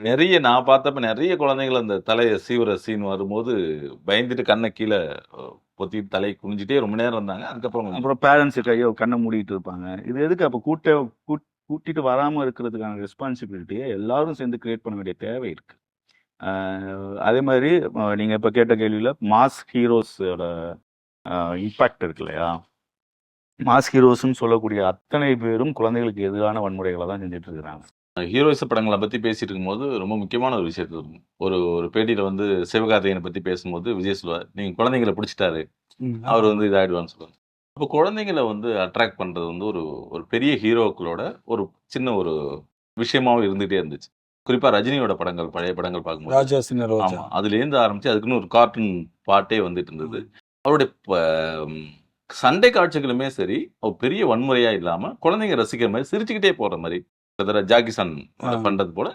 நிறைய நான் பார்த்தப்ப நிறைய குழந்தைகள் அந்த தலையை சீவுற சீன் வரும்போது பயந்துட்டு கண்ணை கீழே பொத்திட்டு தலையை குனிஞ்சிட்டே ரொம்ப நேரம் இருந்தாங்க. அப்புறம் பேரண்ட்ஸு கையோ கண்ணை மூடிட்டு இருப்பாங்க. இது எதுக்கு? அப்போ கூட்டிட்டு வராம இருக்கிறதுக்கான ரெஸ்பான்சிபிலிட்டியை எல்லாரும் சேர்ந்து கிரியேட் பண்ண வேண்டிய தேவை இருக்கு. அதே மாதிரி நீங்க இப்ப கேட்ட கேள்வியில மாஸ் ஹீரோஸோட இம்பாக்ட் இருக்கு இல்லையா. மாஸ் ஹீரோஸ்ன்னு சொல்லக்கூடிய அத்தனை பேரும் குழந்தைகளுக்கு எதிரான வன்முறைகளை தான் செஞ்சுட்டு இருக்கிறாங்க. ஹீரோயிஸ் படங்களை பத்தி பேசிட்டு இருக்கும்போது ரொம்ப முக்கியமான ஒரு விஷயத்து இருக்கும். ஒரு பேட்டியில வந்து சிவகார்த்திகேயனை பத்தி பேசும்போது விஜய் சொல்லுவார், நீங்க குழந்தைங்களை பிடிச்சிட்டாரு, அவர் வந்து இதாயிடுவான்னு சொல்லுவாங்க. அப்போ குழந்தைங்களை வந்து அட்ராக்ட் பண்றது வந்து ஒரு பெரிய ஹீரோக்களோட ஒரு சின்ன ஒரு விஷயமாவும் இருந்துகிட்டே இருந்துச்சு. குறிப்பா ரஜினியோட படங்கள், பழைய படங்கள் பார்க்கும்போது ஆமா, அதுல இருந்து ஆரம்பிச்சு அதுக்குன்னு ஒரு கார்ட்டூன் பாட்டே வந்துட்டு இருந்தது. அவருடைய சண்டை காட்சிகளுமே சரி, அவர் பெரிய வன்முறையா இல்லாம குழந்தைங்க ரசிக்கிற மாதிரி சிரிச்சுக்கிட்டே போற மாதிரி, ஜாக்கிசான் பண்றது போல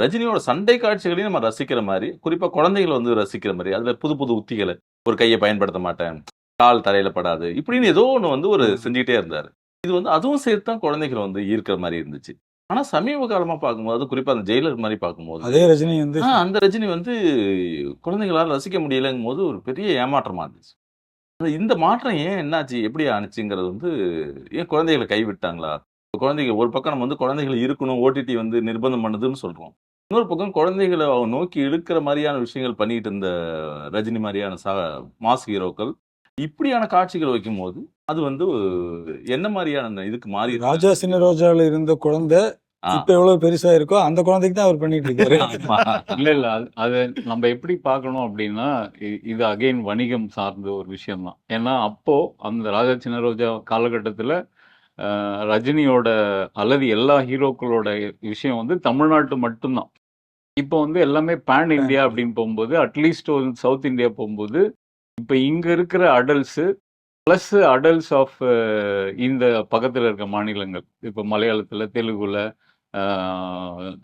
ரஜினியோட சண்டை காட்சிகளையும் நம்ம ரசிக்கிற மாதிரி, குறிப்பா குழந்தைகளை வந்து ரசிக்கிற மாதிரி, அதுல புது புது உத்திகளை, ஒரு கையை பயன்படுத்த மாட்டேன், கால் தரையில படாது. இப்படின்னு ஏதோ ஒண்ணு வந்து ஒரு செஞ்சுக்கிட்டே இருந்தாரு. இது வந்து அதுவும் சேர்த்து தான் குழந்தைகள வந்து ஈர்க்கிற மாரி இருந்துச்சு. ஆனா சமீப காலமா பார்க்கும்போது, குறிப்பா அந்த ஜெயிலர் மாரி பார்க்கும்போது, அதே ரஜினி வந்து அந்த ரஜினி வந்து குழந்தைகளால ரசிக்க முடியலங்கும்போது ஒரு பெரிய ஏமாற்றமா இருந்துச்சு. இந்த மாற்றம் ஏன் என்னாச்சு? எப்படி ஆனுச்சுங்கிறது வந்து ஏன் குழந்தைகள கைவிட்டாங்களா? குழந்தைங்க ஒரு பக்கம் நம்ம வந்து குழந்தைகள் இருக்கணும், ஓடிடி வந்து நிர்பந்தம் பண்ணுதுன்னு சொல்றோம். இன்னொரு பக்கம் குழந்தைகள நோக்கி இழுக்கிற மாரியான விஷயங்கள் பண்ணிட்டு இருந்த ரஜினி மாரியான மாஸ் ஹீரோக்கள், இப்படியான காட்சிகள் வைக்கும்போது, அது வந்து என்ன மாரியான இதுக்கு மாறி ராஜா சின்ன ரோஜால இருந்த குழந்தை ஆ. இப்ப எவ்வளவு பெருசா இருக்கோ அந்த குழந்தைக்கு தான் அவர் பண்ணிட்டு இருக்காரு. ஆமா. இல்ல. அது நம்ம எப்படி பார்க்கணும் அப்படின்னா, இது அகைன் வணிகம் சார்ந்த ஒரு விஷயம் தான். ஏன்னா, அப்போ அந்த ராஜா சின்ன ரோஜா காலகட்டத்தில ரஜினியோட அல்லது எல்லா ஹீரோக்களோட விஷயம் வந்து தமிழ்நாட்டு மட்டும் தான். இப்போ வந்து எல்லாமே பேன் இந்தியா அப்படின்னு போகும்போது, அட்லீஸ்ட் ஒரு சவுத் இந்தியா போகும்போது, இப்ப இங்க இருக்கிற அடல்ட்ஸு பிளஸ் அடல்ட்ஸ் ஆஃப் இந்த பக்கத்துல இருக்க மாநிலங்கள். இப்ப மலையாளத்துல, தெலுங்குல, ஆ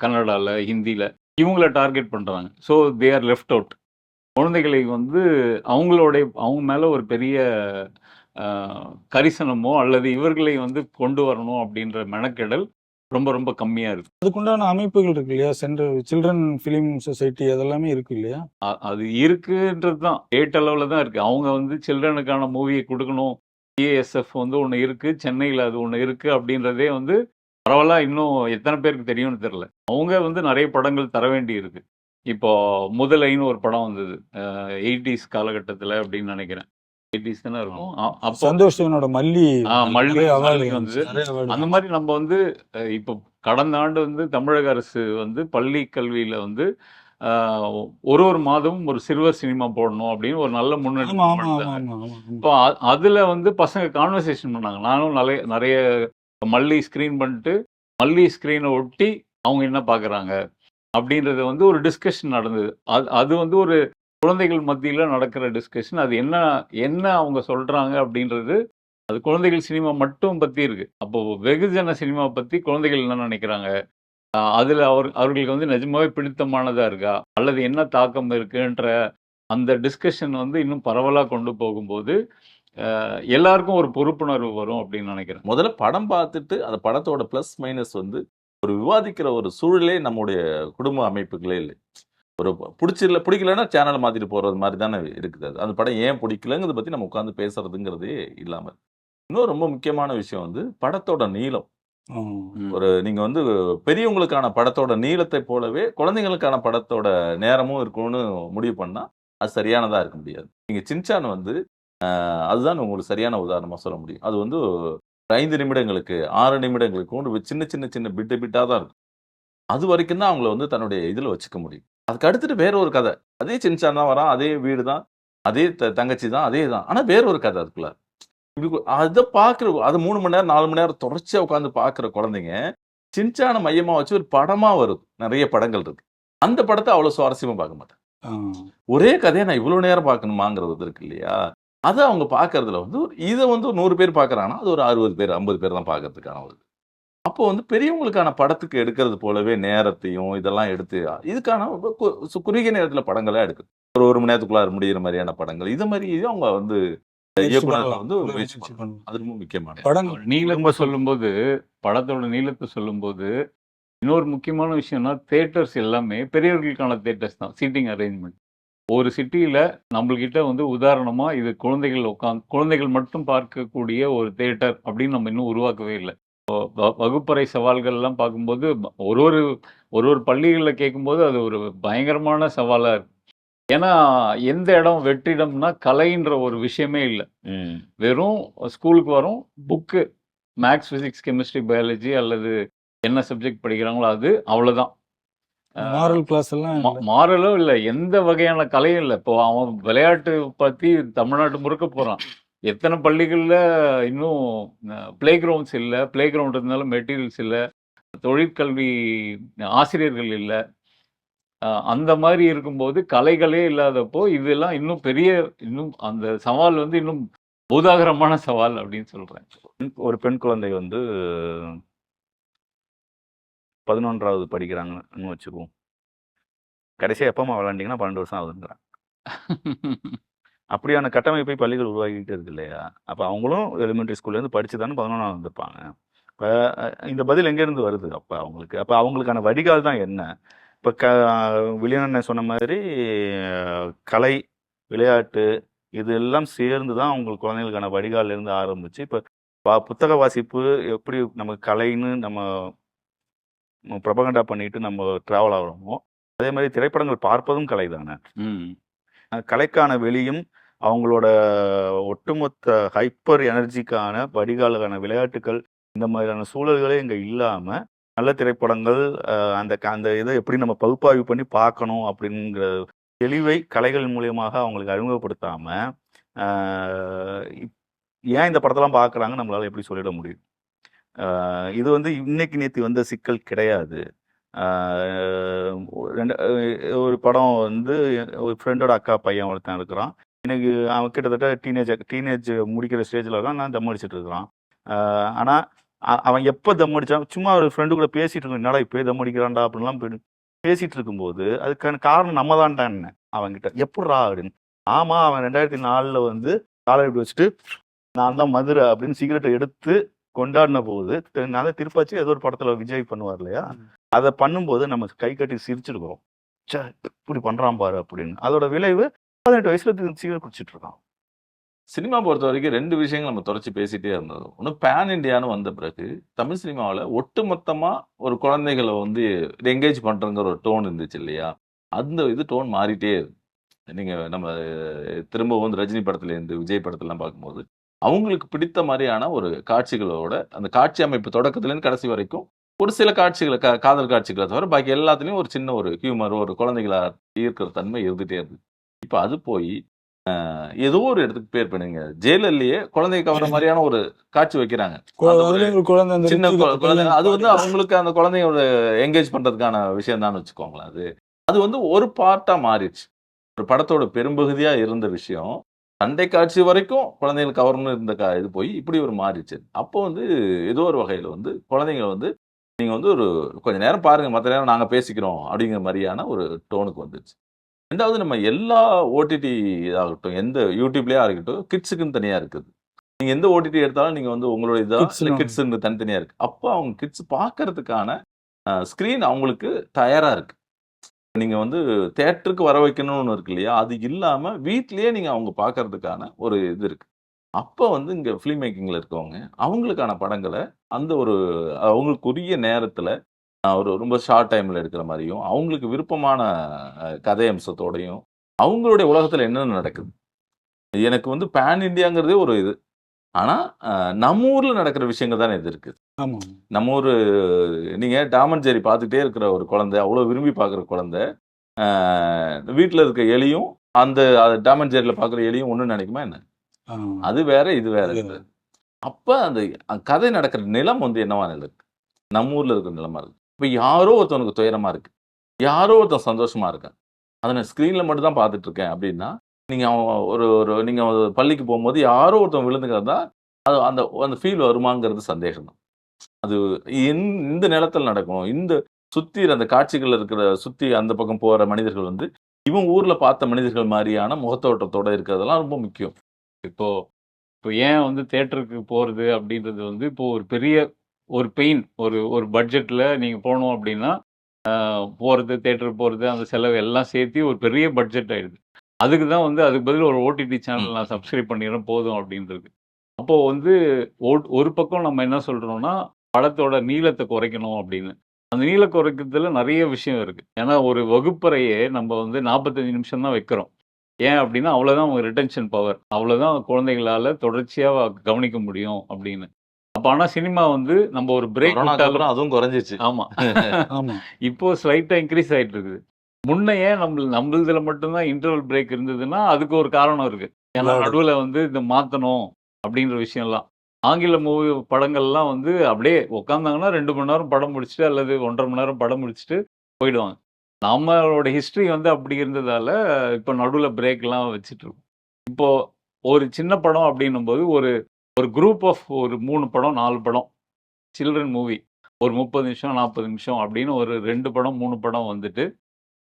கன்னடால, ஹிந்தில இவங்கள டார்கெட் பண்றாங்க. So they are left out. குழந்தைகளை வந்து அவங்க மேல ஒரு பெரிய ஆ கரிசனமோ அல்லது இவர்களை வந்து கொண்டு வரணும் அப்படின்ற மெனக்கெடல் ரொம்ப ரொம்ப கம்மியா இருக்கு. அதுக்குண்டான அமைப்புகள் இருக்கு இல்லையா? சில்ட்ரன் ஃபிலிம் சொசைட்டி அதெல்லாமே இருக்கு இல்லையா? அது இருக்குன்றது தான். ஸ்டேட் அளவுல தான் இருக்கு. அவங்க வந்து சில்ட்ரனுக்கான மூவிய குடுக்கணும். சிஏஎஸ்எஃப் வந்து ஒண்ணு இருக்கு. சென்னையில அது ஒண்ணு இருக்கு அப்படின்றதே வந்து பரவலா இன்னும் எத்தன பேருக்கு தெரியும்னு தெரியல. அவங்க வந்து நெறைய படங்கள் தர வேண்டி இருக்கு. இப்போ முதலைன்னு ஒரு படம் வந்தது. 80ஸ் காலகட்டத்தில அப்படின்னு நெனைக்கிறேன். 80ஸ் தானே இருக்கும். அப்போ சந்தோஷ் சிவனோட மல்லி மல்லி நிறைய award மல்லி வந்தது. நிறைய award. அந்த மாரி நம்ம வந்து இப்போ கடந்த ஆண்டு வந்து தமிழக அரசு வந்து பள்ளி கல்வியில வந்து அ ஒரு மாதமும் ஒரு சிறுவர் சினிமா போடணும் அப்படின்னு ஒரு நல்ல ஆமா முன்னெடுப்பு ஆமா ஆமா எடுத்தாங்க. ஆமா ஆமா. இப்போ அதுல வந்து பசங்க கான்வர்சேஷன் பண்ணாங்க. நானும் நெறைய மல்லி ஸ்க்ரீன் பண்ணிட்டு, மல்லி ஸ்க்ரீன ஒட்டி அவங்க என்ன பார்க்குறாங்க? அப்படின்றது வந்து ஒரு டிஸ்கஷன் நடந்தது. அது வந்து ஒரு குழந்தைகள் மத்தியில நடக்கிற டிஸ்கஷன். அது என்ன என்ன அவங்க சொல்றாங்க அப்படின்றது, அது குழந்தைகள் சினிமா மட்டும் பத்தி இருக்கு. அப்போ வெகுஜன சினிமா பத்தி குழந்தைகள் என்ன நினைக்கிறாங்க? அதுல அவர்களுக்கு வந்து நிஜமாவே பிடித்தமானதா இருக்கா? அல்லது என்ன தாக்கம் இருக்குன்ற அந்த டிஸ்கஷன் வந்து இன்னும் பரவலா கொண்டு போகும்போது, எல்லாருக்கும் ஒரு பொறுப்புணர்வு வரும் அப்படின்னு நினைக்கிறேன். முதல்ல படம் பார்த்துட்டு, அந்த படத்தோட பிளஸ், மைனஸ் வந்து ஒரு விவாதிக்கிற ஒரு சூழலே நம்முடைய குடும்ப அமைப்புகளே இல்ல. ஒரு பிடிக்கலன்னா சேனல மாத்திட்டு போறது மாரி தானே இருக்குது அது. அந்த படம் ஏன் பிடிக்கலங்கிறத பத்தி நம்ம உட்கார்ந்து பேசுறதுங்கிறதே இல்லாம இருக்கு. இன்னும் ரொம்ப முக்கியமான விஷயம் வந்து படத்தோட நீளம். ம். நீங்க வந்து பெரியவங்களுக்கான படத்தோட நீளத்தை போலவே, குழந்தைகளுக்கான படத்தோட நேரமும் இருக்கணும்னு முடிவு பண்ணா, அது சரியானதா இருக்க முடியாது. நீங்க சின்சான் வந்து அதுதான் உங்களுக்கு சரியான உதாரணமா சொல்ல முடியும். அது வந்து 5 நிமிடங்களுக்கு, 6 நிமிடங்களுக்கு சின்ன சின்ன சின்ன பிட்டா தான் இருக்கும். அது வரைக்கும் தான் அவங்கள வந்து தன்னுடைய இதுல வச்சுக்க முடியும். அதுக்கு அடுத்துட்டு வேற ஒரு கதை. அதே சின்சான் தான் வரான். அதே வீடு தான். அதே தங்கச்சி தான். அதே தான். ஆனா வேற ஒரு கதை அதுக்குள்ள. அத பார்க்குற அது 3 மணி நேரம், 4 மணி நேரம் தொடர்ச்சியா உட்கார்ந்து பார்க்குற குழந்தைங்க, சின்சான மையமா வச்சு ஒரு படமா வருது. நெறைய படங்கள் இருக்கு. அந்த படத்த அவ்வளவு சுவாரஸ்யமா பார்க்க மாட்டாங்க. ஆ. ஒரே கதைய நான் இவ்வளோ நேரம் பார்க்கணுமாங்கிறது இருக்கு இல்லையா? அத அவங்க பார்க்கறதுல வந்து இத வந்து 100 பேர் பார்க்குறாங்கன்னா, அது ஒரு 60 பேர், 50 பேர் தான் பார்க்கறதுக்கான ஒரு அப்போ வந்து பெரியவங்களுக்கான படத்துக்கு எடுக்கிறது போலவே நேரத்தையும் இதெல்லாம் எடுத்து இதுக்கான குறுகிய நேரத்தில படங்களா எடுக்குது. ஒரு 1 மணி நேரத்துக்குள்ளார முடியிற மாரியான படங்கள். இது மாரி அவங்க வந்து இயக்குனர்கள் வந்து முயற்சி பண்ணணும். அது ரொம்ப முக்கியமானது. படம் நீளத்த சொல்லும்போது, படத்தோட நீளத்த சொல்லும்போது, இன்னொரு முக்கியமான விஷயம்னா, தியேட்டர்ஸ் எல்லாமே பெரியவர்களுக்கான தியேட்டர்ஸ் தான். Seating arrangement. ஒரு சிட்டியில நம்மள்கிட்ட வந்து உதாரணமா இது குழந்தைகள் மட்டும் பார்க்கக்கூடிய ஒரு தியேட்டர் அப்படின்னு நம்ம இன்னும் உருவாக்கவே இல்ல. வகுப்பறை சவால்கள்லாம் பார்க்கும்போது, ஒரு ஒரு ஒரு ஒரு பள்ளிகள்ல கேட்கும்போது, அது ஒரு பயங்கரமான சவாலா இருக்கு. ஏன்னா, எந்த இடம் வெற்றிடம்னா, கலைன்ற ஒரு விஷயமே இல்ல. ம். வெறும் ஸ்கூலுக்கு வரோம், book maths, physics, chemistry, biology அல்லது என்ன சப்ஜெக்ட் படிக்கிறாங்களோ அது, அவ்வளோதான். மாரல் கிளாஸ் எல்லாம் இல்ல. மாறலும் இல்ல. எந்த வகையான கலையும் இல்ல. இப்போ அவன் விளையாட்டு பத்தி தமிழ்நாடு முழுக்க போறான். எத்தன பள்ளிகள்ல இன்னும் பிளே கிரவுண்ட்ஸ் இல்ல. பிளே கிரவுண்ட் இருந்தாலும் மெட்டீரியல்ஸ் இல்ல. தொழிற்கல்வி ஆசிரியர்கள் இல்ல. அந்த மாரி இருக்கும்போது கலைகளே இல்லாதப்போ, இதெல்லாம் இன்னும் அந்த சவால் வந்து இன்னும் பூதாகரமான சவால் அப்படின்னு சொல்றேன். ஒரு பெண் குழந்தை வந்து 11வது படிக்கிறாங்கன்னு வச்சுக்குவோம். கடைசியா எப்பம்மா விளையாண்டீங்கன்னா 12 வருஷம் ஆகுதுங்கிறாங்க. அப்படியான கட்டமைப்பை பள்ளிகள் உருவாக்கிட்டு இருக்கு இல்லையா? அப்போ அவங்களும் எலிமெண்ட்ரி ஸ்கூல்லேருந்து படிச்சு தானே 11ஆம் வந்திருப்பாங்க. இப்போ இந்த பதில் எங்கேருந்து வருது அப்போ அவங்களுக்கு? அப்போ அவங்களுக்கான வடிகால் தான் என்ன? இப்போ வில்லியன் சொன்ன மாதிரி கலை, விளையாட்டு இது எல்லாம் சேர்ந்து தான் அவங்களுக்கு குழந்தைகளுக்கான வடிகால்லேருந்து ஆரம்பிச்சு இப்போ புத்தக வாசிப்பு எப்படி நமக்கு கலைன்னு நம்ம ப்ரொபகண்டா பண்ணிட்டு நம்ம ட்ராவல் ஆகிறோமோ, அதே மாதிரி திரைப்படங்கள் பார்ப்பதும் கலை தானே. கலைக்கான வெளியும் அவங்களோட ஒட்டுமொத்த ஹைப்பர் எனர்ஜிக்கான வடிகாலுக்கான விளையாட்டுகள் இந்த மாதிரியான சூழல்களே இங்கே இல்லாமல் நல்ல திரைப்படங்கள் அந்த அந்த இதை எப்படி நம்ம பகுப்பாய்வு பண்ணி பார்க்கணும் அப்படிங்கிற தெளிவை கலைகள் மூலியமாக அவங்களுக்கு அறிமுகப்படுத்தாமல் ஏன் இந்த படத்தெல்லாம் பார்க்குறாங்க நம்மளால எப்படி சொல்லிட முடியும்? இது வந்து இன்னைக்கு நேற்று வந்த சிக்கல் கிடையாது. ஒரு படம் வந்து ஒரு ஃப்ரெண்டோட அக்கா பையன் ஒருத்தன் இருக்கிறான். எனக்கு அவன் கிட்டத்தட்ட டீனேஜ் முடிக்கிற ஸ்டேஜில் இருக்கான். நான் தம் அடிச்சுட்டு இருக்கிறான். ஆனால் அவன் எப்போ தம் அடித்தான் சும்மா ஒரு ஃப்ரெண்டு கூட பேசிகிட்டு இருக்கோம். என்னடா இப்போ தம் அடிக்கிறான்டா அப்படின்லாம் பேசிகிட்டு இருக்கும்போது அதுக்கான காரணம் நம்ம தான்டான்னு அவன்கிட்ட எப்பட்றா அப்படின்னு. ஆமாம், அவன் 2004 வந்து காலை இப்படி வச்சுட்டு நான் தான் மதுரை அப்படின்னு சிகரெட்டை எடுத்து கொண்டாடின போது நான் திருப்பாச்சி ஏதோ ஒரு படத்துல விஜய் பண்ணுவார் இல்லையா, அதை பண்ணும்போது நம்ம கை கட்டி சிரிச்சிருக்கிறோம். சே இப்படி பண்றான் பாரு அப்படின்னு. அதோட விளைவு 18 வயசுல சிகரெட் குடிச்சிட்டு இருக்கான். சினிமா பொறுத்த வரைக்கும் 2 விஷயங்கள் நம்ம தொடர்ச்சி பேசிட்டே இருந்தது. ஒன்று பேன் இண்டியான்னு வந்த பிறகு தமிழ் சினிமாவில் ஒட்டுமொத்தமா ஒரு குழந்தைகளை வந்து என்கேஜ் பண்றங்கிற ஒரு டோன் இருந்துச்சு இல்லையா? அந்த இது டோன் மாறிட்டே இருக்கு. நீங்க நம்ம திரும்ப வந்து ரஜினி படத்துல இருந்து விஜய் படத்துலாம் பார்க்கும்போது அவங்களுக்கு பிடித்த மாதிரியான ஒரு காட்சிகளோட அந்த காட்சி அமைப்பு தொடக்கத்துலேருந்து கடைசி வரைக்கும் ஒரு சில காட்சிகளை காதல் காட்சிகளை தவிர பாக்கி எல்லாத்துலேயும் ஒரு சின்ன ஒரு ஹியூமர் ஒரு குழந்தைகளா ஈர்க்கிற தன்மை இருந்துகிட்டே இருக்கு. இப்போ அது போய் ஏதோ ஒரு இடத்துக்கு பேர் பண்ணுங்க ஜெயிலர்லயே குழந்தைய கவர மாதிரியான ஒரு காட்சி வைக்கிறாங்க. சின்ன குழந்தை அது வந்து அவங்களுக்கு அந்த குழந்தையோட என்கேஜ் பண்றதுக்கான விஷயம் தான் வச்சுக்கோங்களேன். அது வந்து ஒரு பார்ட்டா மாறிடுச்சு. ஒரு படத்தோட பெரும்பகுதியா இருந்த விஷயம் சண்டை காட்சி வரைக்கும் குழந்தைகள் கவர்னு இருந்த இது போய் இப்படி ஒரு மாறிடுச்சு. அப்போ வந்து ஏதோ ஒரு வகையில் வந்து குழந்தைங்களை வந்து நீங்க வந்து ஒரு கொஞ்ச நேரம் பாருங்க, மற்ற நேரம் நாங்க பேசிக்கிறோம் அப்படிங்கிற மாதிரியான ஒரு டோனுக்கு வந்துச்சு. ரெண்டாவது நம்ம எல்லா ஓடிடி ஆகட்டும் எந்த யூடியூப்லயே இருக்கட்டும் கிட்ஸுக்குன்னு தனியா இருக்குது. நீங்க எந்த ஓடிடி எடுத்தாலும் நீங்க வந்து உங்களோட இதா கிட்ஸுன்னு தனித்தனியா இருக்கு. அப்போ அவங்க கிட்ஸ் பார்க்கறதுக்கான ஸ்கிரீன் அவங்களுக்கு தயாரா இருக்கு. நீங்க வந்து தியேட்டருக்கு வர வைக்கணும்னு இருக்கு இல்லையா? அது இல்லாம வீட்லயே நீங்க அவங்க பார்க்கறதுக்கான ஒரு இது இருக்கு. அப்போ வந்து இங்க ஃபிலிம் மேக்கிங்ல இருக்கவங்க அவங்களுக்கான படங்களை அந்த ஒரு அவங்களுக்குரிய நேரத்துல ஒரு ரொம்ப ஷார்ட் டைம்ல எடுக்கிற மாதிரியும் அவங்களுக்கு விருப்பமான கதை அம்சத்தோடையும் அவங்களுடைய உலகத்துல என்னென்ன நடக்குது. எனக்கு வந்து பேன் இண்டியாங்கிறதே ஒரு இது. ஆனா நம்ம ஊர்ல நடக்கிற விஷயங்கள் தானே இது இருக்கு. நம்ம ஊரு நீங்க டாம் அண்ட் ஜெர்ரி பார்த்துட்டே இருக்கிற ஒரு குழந்தை, அவ்வளவு விரும்பி பார்க்குற குழந்தை வீட்டுல இருக்க எலியும் அந்த டாம் அண்ட் ஜெர்ரியில பார்க்குற எலியும் ஒண்ணு நினைக்குமா என்ன? அது வேற இது வேற. அப்ப அந்த கதை நடக்கிற நிலம் வந்து என்னவா இருக்கு? நம்ம ஊர்ல இருக்கிற நிலமா இருக்கு. இப்ப யாரோ ஒருத்தவனுக்கு துயரமா இருக்கு, யாரோ ஒருத்தன் சந்தோஷமா இருக்கான், அதை நான் ஸ்கிரீன்ல மட்டும் தான் பார்த்துட்டு இருக்கேன் அப்படின்னா நீங்க ஒரு நீங்க பள்ளிக்கு போகும்போது யாரோ ஒருத்தன் விழுந்துக்கிறதா அது அந்த அந்த ஃபீல் வருமாங்கிறது சந்தேகம் தான். அது இந்த நிலத்தில் நடக்கணும். இந்த சுத்தி அந்த காட்சிகள் இருக்கிற சுத்தி அந்த பக்கம் போற மனிதர்கள் வந்து இவன் ஊர்ல பார்த்த மனிதர்கள் மாதிரியான முகத்தோட்டத்தோட இருக்கிறதெல்லாம் ரொம்ப முக்கியம். இப்போ ஏன் வந்து தியேட்டருக்கு போறது அப்படின்றது வந்து இப்போ ஒரு பெரிய ஒரு பெயின் ஒரு பட்ஜெட்ல நீங்க போனோம் அப்படின்னா போறது தியேட்டருக்கு போறது அந்த செலவு எல்லாம் சேர்த்து ஒரு பெரிய பட்ஜெட் ஆயிடுது. அதுக்கு தான் வந்து அதுக்கு பதில் ஒரு ஓடிடி சேனல் நான் சப்ஸ்கிரைப் பண்ணிடுறேன் போதும் அப்படின்றது. அப்போ வந்து ஒரு பக்கம் நம்ம என்ன சொல்றோம்னா படத்தோட நீளத்தை குறைக்கணும் அப்படின்னு. அந்த நீள குறைக்கிறதுல நிறைய விஷயம் இருக்கு. ஏன்னா ஒரு வகுப்பறையே நம்ம வந்து 45 நிமிஷம் தான் வைக்கிறோம். ஏன் அப்படின்னா அவ்வளோதான் அவங்க ரிட்டென்ஷன் பவர், அவ்வளோதான் குழந்தைகளால தொடர்ச்சியாக கவனிக்க முடியும் அப்படின்னு. அப்போ ஆனால் சினிமா வந்து நம்ம ஒரு பிரேக் அதுவும் குறைஞ்சிச்சு. ஆமா இப்போ ஸ்லைட்டா இன்க்ரீஸ் ஆயிட்டு இருக்குது. முன்னையே நம்மளதுல மட்டும்தான் இன்டர்வல் பிரேக் இருந்ததுன்னா அதுக்கு ஒரு காரணம் இருக்கு. ஏன்னா நடுவில் வந்து இந்த மாற்றணும் அப்படின்ற விஷயம்லாம் ஆங்கில மூவி படங்கள்லாம் வந்து அப்படியே உட்காந்தாங்கன்னா 2 மணி நேரம் படம் முடிச்சுட்டு அல்லது 1.5 மணி நேரம் படம் முடிச்சுட்டு போயிடுவாங்க. நம்மளோட ஹிஸ்ட்ரி வந்து அப்படி இருந்ததால இப்போ நடுவில் பிரேக்லாம் வச்சுட்டு இருக்கோம். இப்போ ஒரு சின்ன படம் அப்படின்னும் போது ஒரு குரூப் ஆஃப் ஒரு 3 படம் 4 படம் சில்ட்ரன் மூவி ஒரு 30 நிமிஷம் 40 நிமிஷம் அப்படின்னு ஒரு 2 படம் 3 படம் வந்துட்டு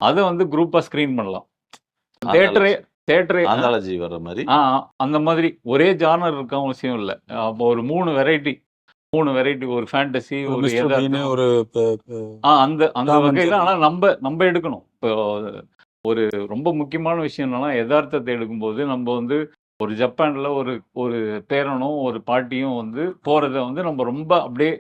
அதை வந்து குரூப்பாக ஸ்க்ரீன் பண்ணலாம். தேட்டரே ஆந்தாலஜி வர்ற மாதிரி அந்த மாதிரி ஒரே ஜானர் இருக்க அவசியம் இல்லை. அப்போ ஒரு 3 வெரைட்டி ஒரு ஃபேண்டசி, ஒரு மிஸ்டர் பீன், எதார்த்தம். ஒரு அந்த அந்த டாம் அண்ட் வகையில ஜெர்ரி. ஆனா நம்ம எடுக்கணும். இப்போ ஒரு ரொம்ப முக்கியமான விஷயம் என்னன்னா, எதார்த்தத்தை எடுக்கும்போது நம்ம வந்து ஒரு ஜப்பான்ல ஒரு ஒரு பேரனும், ஒரு பாட்டியும் வந்து போறத வந்து நம்ம ரொம்ப அப்படியே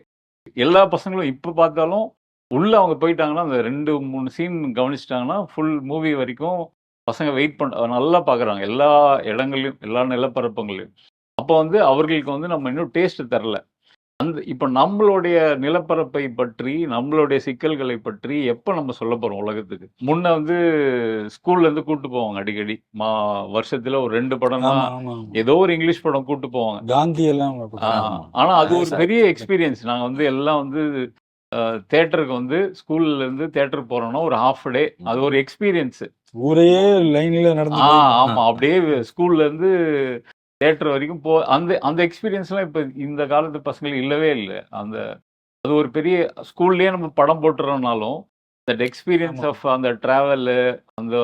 எல்லா பசங்களும் இப்ப பார்த்தாலும் உள்ள அவங்க போயிட்டாங்கன்னா, அந்த 2, 3 சீன் கவனிச்சுட்டாங்கன்னா, ஃபுல் மூவி வரைக்கும் பசங்க வெயிட் நல்லா பார்க்குறாங்க. எல்லா இடங்கள்லயும், எல்லா நிலப்பரப்புகள்லயும். அப்போ வந்து அவர்களுக்கு வந்து நம்ம இன்னும் டேஸ்ட் தரல. இப்ப நம்மளுடைய நிலப்பரப்பை பற்றி, நம்மளுடைய சிக்கல்களை பற்றி எப்ப நம்ம சொல்லப் போறோம் உலகத்துக்கு? முன்ன வந்து ஸ்கூல்ல இருந்து கூட்டு போவாங்க அடிக்கடி. வருஷத்துல ஒரு 2 படம்னா, ஆமா ஆமா ஆமா. ஏதோ ஒரு இங்கிலீஷ் படம் கூட்டு போவாங்க. காந்தி எல்லாம் ஆ, போட்டாங்க. ஆனா அது ஒரு பெரிய எக்ஸ்பீரியன்ஸ். நாங்க வந்து எல்லாம் வந்து தியேட்டருக்கு வந்து ஸ்கூல்ல இருந்து தியேட்டருக்கு போறோம்னா ஒரு ஹால்ஃப் டே. அது ஒரு எக்ஸ்பீரியன்ஸ். ஊரையே லைன்ல நடந்து ஆ போய் ஆமா. அப்படியே ஸ்கூல்ல இருந்து தியேட்டர் வரைக்கும் அந்த அந்த எக்ஸ்பீரியன்ஸ்லாம் இப்ப இந்த காலத்து பசங்களுக்கு இல்லவே இல்ல. அது ஒரு பெரிய ஸ்கூல்லயே நம்ம படம் போட்டுறோம்னாலும், தட் எக்ஸ்பீரியன்ஸ் ஆமா. ஆஃப் அந்த டிராவலு, அந்த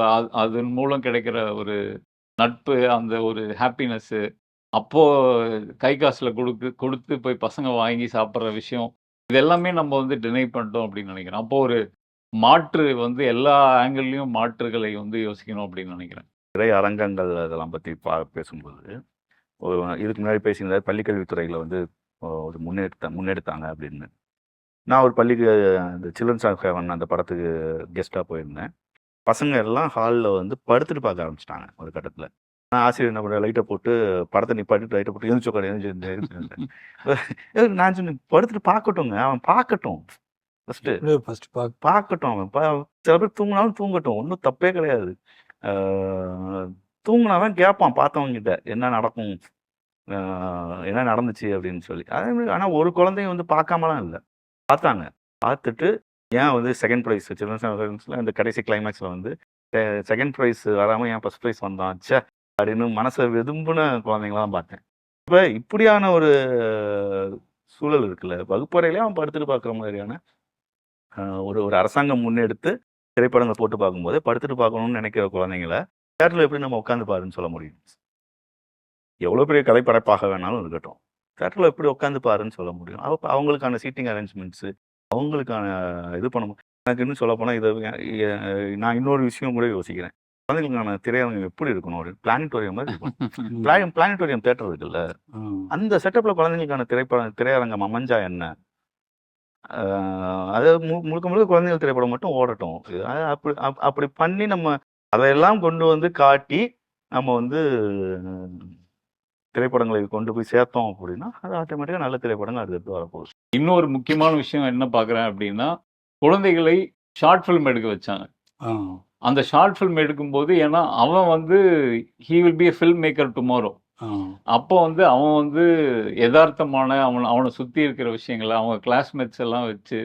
அதன் மூலம் கிடைக்கிற ஒரு நட்பு, அந்த ஒரு ஹாப்பினஸ்ஸு, அப்போ கை காசுல குடுத்து போய் பசங்க வாங்கி சாப்பிடுற விஷயம், இது எல்லாமே நம்ம வந்து டினை பண்ணிட்டோம் அப்படின்னு நினைக்கிறேன். அப்போ ஒரு மாற்று வந்து எல்லா ஆங்கிள்லயும் மாற்றுகளை வந்து யோசிக்கணும் அப்படின்னு நினைக்கிறேன். திரை அரங்கங்கள் அதெல்லாம் பற்றி பேசும்போது இதுக்கு முன்னாடி பேசியிருந்தார் பள்ளிக்கல்வித்துறையில் வந்து ஒரு முன்னெடுத்தாங்க அப்படின்னு. நான் ஒரு பள்ளிக்கு இந்த சில்ட்ரன்ஸ் ஆஃப் ஹெவன் அந்த படத்துக்கு கெஸ்ட்டாக போயிருந்தேன். பசங்க எல்லாம் ஹாலில் வந்து படுத்துட்டு பார்க்க ஆரம்பிச்சிட்டாங்க ஒரு கட்டத்தில். நான் ஆசிரியர் என்ன பண்ண லைட்டை போட்டு படத்தை நிப்பாட்டிட்டு லைட்டை போட்டு எழுந்து நான் சொன்னேன் படுத்துட்டு பார்க்கட்டுங்க, அவன் பார்க்கட்டும் ஃபஸ்ட்டு பார்க்கட்டும், அவன் சில பேர் தூங்கினாலும் தூங்கட்டும், ஒன்றும் தப்பே கிடையாது. தூங்கினாதான் கேட்பான் பார்த்தவங்கிட்ட என்ன நடக்கும், என்ன நடந்துச்சு அப்படின்னு சொல்லி. அதே மாதிரி ஆனால் ஒரு குழந்தையும் வந்து பார்க்காமலாம் இல்லை, பார்த்தாங்க. பார்த்துட்டு ஏன் வந்து செகண்ட் ப்ரைஸ் சில்ட்ரன்ஸில் இந்த கடைசி கிளைமேக்ஸில் வந்து செகண்ட் ப்ரைஸ் வராமல் ஏன் ஃபஸ்ட் ப்ரைஸ் வந்தான் ச்சே அப்படின்னு மனசை வெதும்புன குழந்தைங்களாம் பார்த்தேன். இப்போ இப்படியான ஒரு சூழல் இருக்குல்ல, வகுப்பறையிலே அவன் படுத்துட்டு பார்க்குற மாதிரியான ஒரு ஒரு அரசாங்கம் முன்னெடுத்து திரைப்படங்கள் போட்டு பார்க்கும்போது படுத்துட்டு பார்க்கணும்னு நினைக்கிற குழந்தைங்கள தேட்டரில் எப்படி நம்ம உட்காந்து பாருன்னு சொல்ல முடியும்? எவ்வளோ பெரிய கலைப்படைப்பாக வேணாலும் இருக்கட்டும், தேட்டரில் எப்படி உட்காந்து பாருன்னு சொல்ல முடியும்? அவங்களுக்கான சீட்டிங் அரேஞ்ச்மெண்ட்ஸு, அவங்களுக்கான இது பண்ண எனக்கு இன்னும் சொல்ல போனால் இதை நான் இன்னொரு விஷயம் கூட யோசிக்கிறேன். குழந்தைங்களுக்கான திரையரங்கம் எப்படி இருக்கணும்? ஒரு பிளானட்டோரியம் மாதிரி இருக்கும். பிளானட்டோரியம் தேட்டர் இருக்குல்ல, அந்த செட்டப்பில் குழந்தைங்களுக்கான திரையரங்கம் அமைஞ்சா என்ன? அது முழுக்க முழுக்க குழந்தைகள் திரைப்படம் மட்டும் ஓடட்டும். அப்படி பண்ணி நம்ம அதையெல்லாம் கொண்டு வந்து காட்டி நம்ம வந்து திரைப்படங்களை கொண்டு போய் சேர்த்தோம் அப்படின்னா அது ஆட்டோமேட்டிக்காக நல்ல திரைப்படங்கள் அடுத்து வரப்போகுது. இன்னொரு முக்கியமான விஷயம் என்ன பார்க்குறேன் அப்படின்னா, குழந்தைகளை ஷார்ட் ஃபிலிம் எடுக்க வச்சாங்க. அந்த ஷார்ட் ஃபிலிம் எடுக்கும்போது ஏன்னா அவன் வந்து he will be a film maker tomorrow. அப்போ வந்து அவன் வந்து யதார்த்தமான அவனை சுற்றி இருக்கிற விஷயங்களை அவங்க கிளாஸ்மேட்ஸ் எல்லாம் வச்சு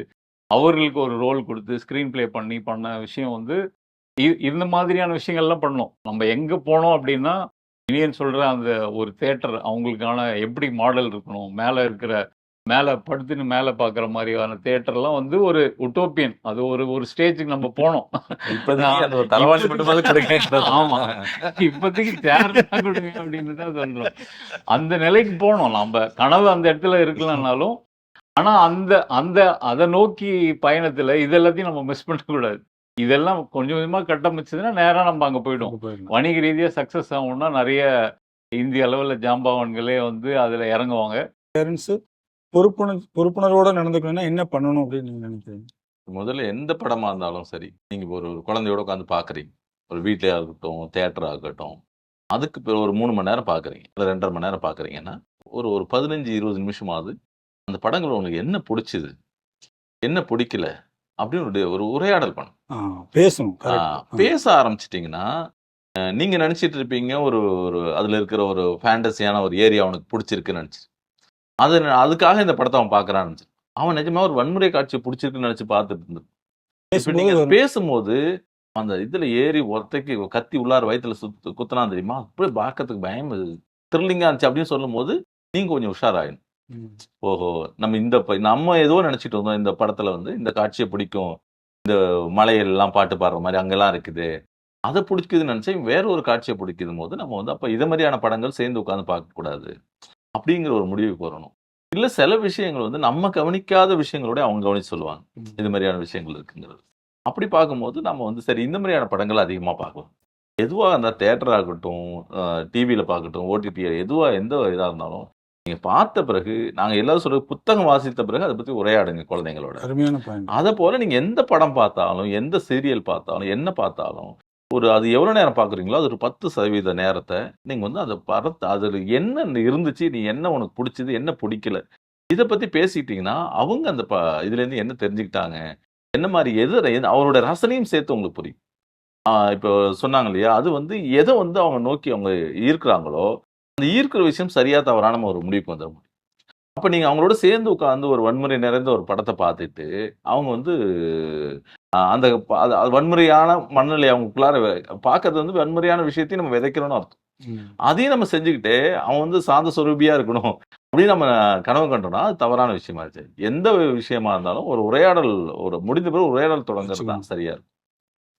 அவர்களுக்கு ஒரு ரோல் கொடுத்து ஸ்க்ரீன் ப்ளே பண்ண விஷயம் வந்து இந்த மாதிரியான விஷயங்கள்லாம் பண்ணோம். நம்ம எங்கே போனோம் அப்படின்னா இனியன் சொல்கிற அந்த ஒரு தேட்டர் அவங்களுக்கான எப்படி மாடல் இருக்கணும், மேலே படுத்துன்னு மேலே பார்க்குற மாதிரியான தேட்டர்லாம் வந்து ஒரு உட்டோப்பியன். அது ஒரு ஸ்டேஜுக்கு நம்ம போனோம். ஆமா, இப்போதைக்கு சேர் தான் கொடுங்க அப்படின்னு தான் சொல்றோம். அந்த நிலைக்கு போனோம். நம்ம கனவு அந்த இடத்துல இருக்கலனாலும், ஆனா அதை நோக்கி பயணத்துல இது எல்லாத்தையும் நம்ம மிஸ் பண்ணக்கூடாது. இதெல்லாம் கொஞ்சம் கொஞ்சமா கட்டமைச்சதுன்னா நேரா நம்ம அங்க போயிடும். வணிக ரீதியா சக்சஸ் ஆகும்னா நிறைய இந்திய அளவுல ஜாம்பவான்களே வந்து அதுல இறங்குவாங்க. பொறுப்புணர்வோட நடந்துக்கணும்னா என்ன பண்ணணும் அப்படின்னு நீங்க நினைக்கிறீங்க? முதல்ல எந்த படமா இருந்தாலும் சரி, நீங்க ஒரு குழந்தையோட உட்காந்து பாக்குறீங்க, ஒரு வீட்லயா இருக்கட்டும், தியேட்டரா இருக்கட்டும், அதுக்கு ஒரு 3 மணி நேரம் பாக்குறீங்க, இல்லை 2.5 மணி நேரம் பாக்குறீங்கன்னா ஒரு 15-20 நிமிஷமாவது அந்த படங்கள் உங்களுக்கு என்ன பிடிச்சது, என்ன பிடிக்கல அப்படின்னு ஒரு உரையாடல் பண்ணும். பேசணும். பேச ஆரம்பிச்சிட்டிங்கன்னா நீங்க நினைச்சிட்டு இருப்பீங்க ஒரு அதுல இருக்கிற ஒரு ஃபேண்டசியான ஒரு ஏரியா அவனுக்கு பிடிச்சிருக்குன்னு நினைச்சு அதுக்காக இந்த படத்தை அவன் பார்க்கறான்னு அவன் நிஜமா ஒரு வன்முறை காட்சியை பிடிச்சிருக்குன்னு நினைச்சு பார்த்துட்டு இருந்தது. பேசும்போது அந்த இதுல ஏறி ஒருத்தைக்கு கத்தி உள்ளார வயிற்றுல குத்துனா தெரியுமா, அப்படியே பார்க்கறதுக்கு பயம் த்ரில்லிங்கா இருந்துச்சு அப்படின்னு சொல்லும் போது நீங்க கொஞ்சம் உஷாராயிடும். ஓஹோ, நம்ம ஏதோ நினைச்சிட்டு இருந்தோம் இந்த படத்துல வந்து இந்த காட்சியை பிடிக்கும், இந்த மலையெல்லாம் பாட்டு பாடுற மாதிரி அங்கெல்லாம் இருக்குது, அதை பிடிக்குதுன்னு நினைச்சா வேற ஒரு காட்சியை பிடிக்கும் போது நம்ம வந்து அப்ப இதை மாதிரியான படங்கள் சேர்ந்து உட்கார்ந்து பார்க்கக்கூடாது அப்படிங்கிற ஒரு முடிவுக்கு வரணும். இல்ல சில விஷயங்கள் வந்து நம்ம கவனிக்காத விஷயங்களோட அவங்க கவனிச்சு சொல்லுவாங்க. இது மாதிரியான விஷயங்கள் இருக்குங்கிறது. அப்படி பார்க்கும்போது நம்ம வந்து சரி இந்த மாதிரியான படங்கள் அதிகமா பார்க்கலாம். எதுவா அந்த தியேட்டர் ஆகட்டும், டிவியில பார்க்கட்டும், ஓடிடி எதுவா எந்த இதா இருந்தாலும் நீங்க பார்த்த பிறகு நாங்க எல்லாரும் சொல்றது புத்தகம் வாசித்த பிறகு அதை பத்தி உரையாடுங்க குழந்தைங்களோட. அருமையான பாயிண்ட். அதை போல நீங்க எந்த படம் பார்த்தாலும், எந்த சீரியல் பார்த்தாலும், என்ன பார்த்தாலும் ஒரு அது எவ்வளவு நேரம் பார்க்குறீங்களோ அது ஒரு 10% நேரத்தை நீங்க வந்து அதை பார்த்து அதுல என்ன இருந்துச்சு, நீ என்ன உனக்கு பிடிச்சது, என்ன பிடிக்கல, இதை பத்தி பேசிட்டீங்கன்னா அவங்க அந்த இதுல இருந்து என்ன தெரிஞ்சுக்கிட்டாங்க, என்ன மாதிரி அவரோட ரசனையும் சேர்த்து உங்களுக்கு புரியும். இப்போ சொன்னாங்க இல்லையா, அது வந்து எதை வந்து அவங்க நோக்கி அவங்க ஈர்க்கிறாங்களோ அந்த ஈர்க்கிற விஷயம் சரியா தவறான ஒரு முடிவுக்கு வந்துட முடியும். அப்ப நீங்க அவங்களோட சேர்ந்து உட்கார்ந்து ஒரு வன்முறை நிறைந்த ஒரு படத்தை பார்த்துட்டு அவங்க வந்து அந்த வன்முறையான மனநிலை அவங்களுக்குள்ளார பார்க்கறது வந்து வன்முறையான விஷயத்தையும் நம்ம விதைக்கிறோம்னு அர்த்தம். அதையும் நம்ம செஞ்சுக்கிட்டு அவன் வந்து சாந்த சொரூபியா இருக்கணும் அப்படின்னு நம்ம கனவு கண்டோம்னா அது தவறான விஷயமா இருக்கு. எந்த விஷயமா இருந்தாலும் ஒரு உரையாடல், ஒரு முடிந்த பிறகு உரையாடல் தொடங்குறது தான் சரியா இருக்கும்.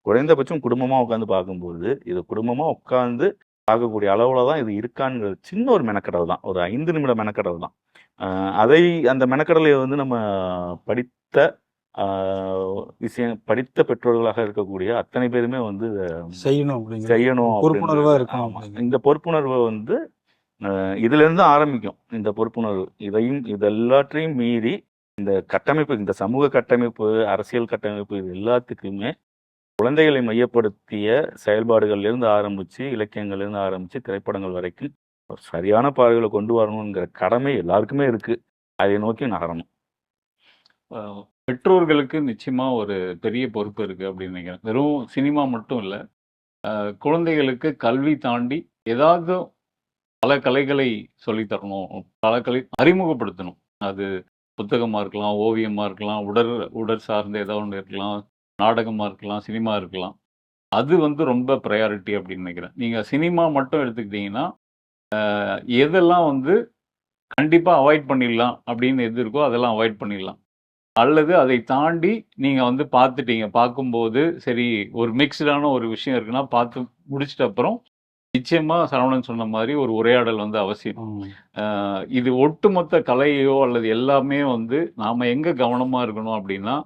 குறைந்தபட்சம் குடும்பமா உட்காந்து பார்க்கும்போது இது குடும்பமா உட்காந்து பார்க்கக்கூடிய அளவுல தான் இது இருக்கான்ங்கிறது சின்ன ஒரு மெனக்கடல் தான். ஒரு 5 நிமிட மெனக்கடல் தான். அதை அந்த மெனக்கடலை வந்து நம்ம படித்த படித்த பெற்றோர்களாக இருக்கக்கூடிய அத்தனை பேருமே வந்து செய்யணும். பொறுப்புணர்வா இருக்கணும். இந்த பொறுப்புணர்வை வந்து இதுல இருந்து ஆரம்பிக்கும். இந்த பொறுப்புணர்வு இது எல்லாற்றையும் மீறி இந்த கட்டமைப்பு, இந்த சமூக கட்டமைப்பு, அரசியல் கட்டமைப்பு, இது எல்லாத்துக்குமே குழந்தைகளை மையப்படுத்திய செயல்பாடுகள்ல இருந்து ஆரம்பிச்சு, இலக்கியங்கள்ல இருந்து ஆரம்பிச்சு, திரைப்படங்கள் வரைக்கும் சரியான பார்வைகளை கொண்டு வரணுங்கிற கடமை எல்லாருக்குமே இருக்கு. அதை நோக்கி நகரணும். பெற்றோர்களுக்கு நிச்சயமா ஒரு பெரிய பொறுப்பு இருக்கு அப்படின்னு நினைக்கிறேன். வெறும் சினிமா மட்டும் இல்ல, குழந்தைகளுக்கு கல்வி தாண்டி ஏதாவது பல கலைகளை சொல்லித் தரணும், பல கலை அறிமுகப்படுத்தணும். அது புத்தகமா இருக்கலாம், ஓவியமா இருக்கலாம், உடற் சார்ந்த ஏதாவது ஒன்று இருக்கலாம், நாடகமா இருக்கலாம், சினிமா இருக்கலாம். அது வந்து ரொம்ப ப்ரையாரிட்டி அப்படின்னு நினைக்கிறேன். நீங்க சினிமா மட்டும் எடுத்துக்கிட்டீங்கன்னா எதெல்லாம் வந்து கண்டிப்பா அவாய்ட் பண்ணிடலாம் அப்படின்னு எது இருக்கோ அதெல்லாம் அவாய்ட் பண்ணிடலாம். அல்லது அதை தாண்டி நீங்க வந்து பார்த்துட்டீங்க, பார்க்கும்போது சரி ஒரு மிக்ஸ்டான ஒரு விஷயம் இருக்குன்னா பார்த்து முடிச்சிட்ட அப்புறம் நிச்சயமா சரவணன் சொன்ன மாதிரி ஒரு உரையாடல் வந்து அவசியம். இது ஒட்டுமொத்த கலையோ அல்லது எல்லாமே வந்து நாம எங்க கவனமா இருக்கணும் அப்படின்னா,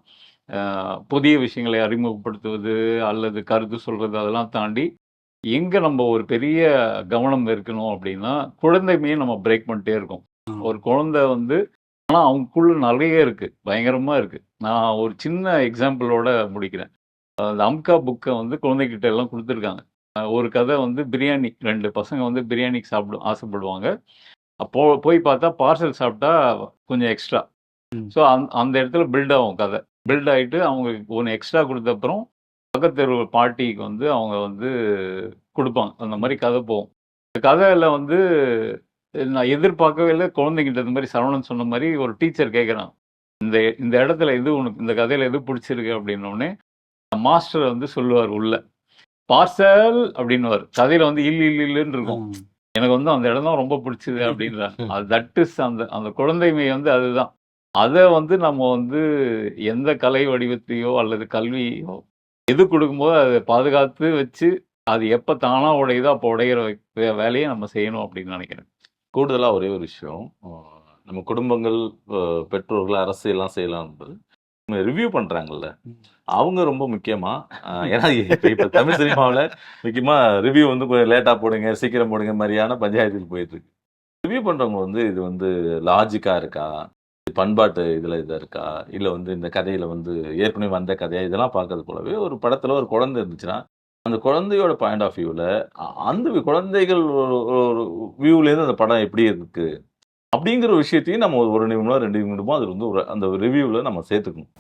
புதிய விஷயங்களை அறிமுகப்படுத்துவது அல்லது கருத்து சொல்றது அதெல்லாம் தாண்டி எங்க நம்ம ஒரு பெரிய கவனம் இருக்கணும் அப்படின்னா, குழந்தைமையை நம்ம பிரேக் பண்ணிட்டே இருக்கோம். ஒரு குழந்தை வந்து ஆனா அவங்களுக்குள்ள நிறைய இருக்கு, பயங்கரமா இருக்கு. நான் ஒரு சின்ன எக்ஸாம்பிளோட முடிக்கிறேன். அந்த அம்கா புக்கை வந்து குழந்தைகிட்ட எல்லாம் கொடுத்துருக்காங்க. ஒரு கதை வந்து பிரியாணி, 2 பசங்க வந்து பிரியாணிக்கு ஆசைப்படுவாங்க. அப்போ போய் பார்த்தா பார்சல் சாப்பிட்டா கொஞ்சம் எக்ஸ்ட்ரா. ஸோ அந்த இடத்துல பில்ட் ஆகும் கதை. பில்ட் ஆகிட்டு அவங்க ஒன்று எக்ஸ்ட்ரா கொடுத்த அப்புறம் பக்கத்து தெரு பாட்டிக்கு வந்து அவங்க வந்து கொடுப்பாங்க. அந்த மாதிரி கதை போகும். இந்த கதையில் வந்து நான் எதிர்பார்க்கவே இல்லை. குழந்தைகிட்ட இந்த மாதிரி சரவணன் சொன்ன மாதிரி ஒரு டீச்சர் கேட்குறான், இந்த இடத்துல எது உனக்கு இந்த கதையில் எது பிடிச்சிருக்கு அப்படின்னோடனே மாஸ்டர் வந்து சொல்லுவார் உள்ள பார்சல் அப்படின்னுவார். கதையில் வந்து இல்லுன்னு இருக்கும். எனக்கு வந்து அந்த இடம் தான் ரொம்ப பிடிச்சது அப்படின்றாங்க. தட் இஸ் அந்த குழந்தைமை வந்து அதுதான். அதை வந்து நம்ம வந்து எந்த கலை வடிவத்தையோ அல்லது கல்வியோ எது கொடுக்கும்போது அதை பாதுகாத்து வச்சு அது எப்போ தானா உடையுதோ அப்போ உடையிற வேலையை நம்ம செய்யணும் அப்படின்னு நினைக்கிறேன். கூடுதலா ஒரே ஒரு விஷயம், நம்ம குடும்பங்கள், பெற்றோர்கள், அரசு எல்லாம் செய்யலாம்ன்றது ரிவ்யூ பண்றாங்கல்ல, அவங்க ரொம்ப முக்கியமா. ஏன்னா இப்ப தமிழ் சினிமாவில் முக்கியமா ரிவ்யூ வந்து கொஞ்சம் லேட்டா போடுங்க, சீக்கிரம் போடுங்க மாதிரியான பஞ்சாயத்துக்கு போயிட்டு இருக்கு. ரிவ்யூ பண்றவங்க வந்து இது வந்து லாஜிக்கா இருக்கா, பண்பாட்டு இதுல இதா இருக்கா, இல்ல வந்து இந்த கதையில வந்து ஏற்கனவே வந்த கதையா, இதெல்லாம் பார்க்கறது போலவே ஒரு படத்துல ஒரு குழந்தை இருந்துச்சுன்னா அந்த குழந்தையோட பாயிண்ட் ஆஃப் வியூல அந்த குழந்தைகள் ஒரு வியூல இருந்து அந்த படம் எப்படி இருக்கு அப்படிங்கிற விஷயத்தையும் நம்ம ஒரு நிமிடம் 2 நிமிடமோ அது வந்து அந்த ரிவ்யூல நம்ம சேர்த்துக்கணும்.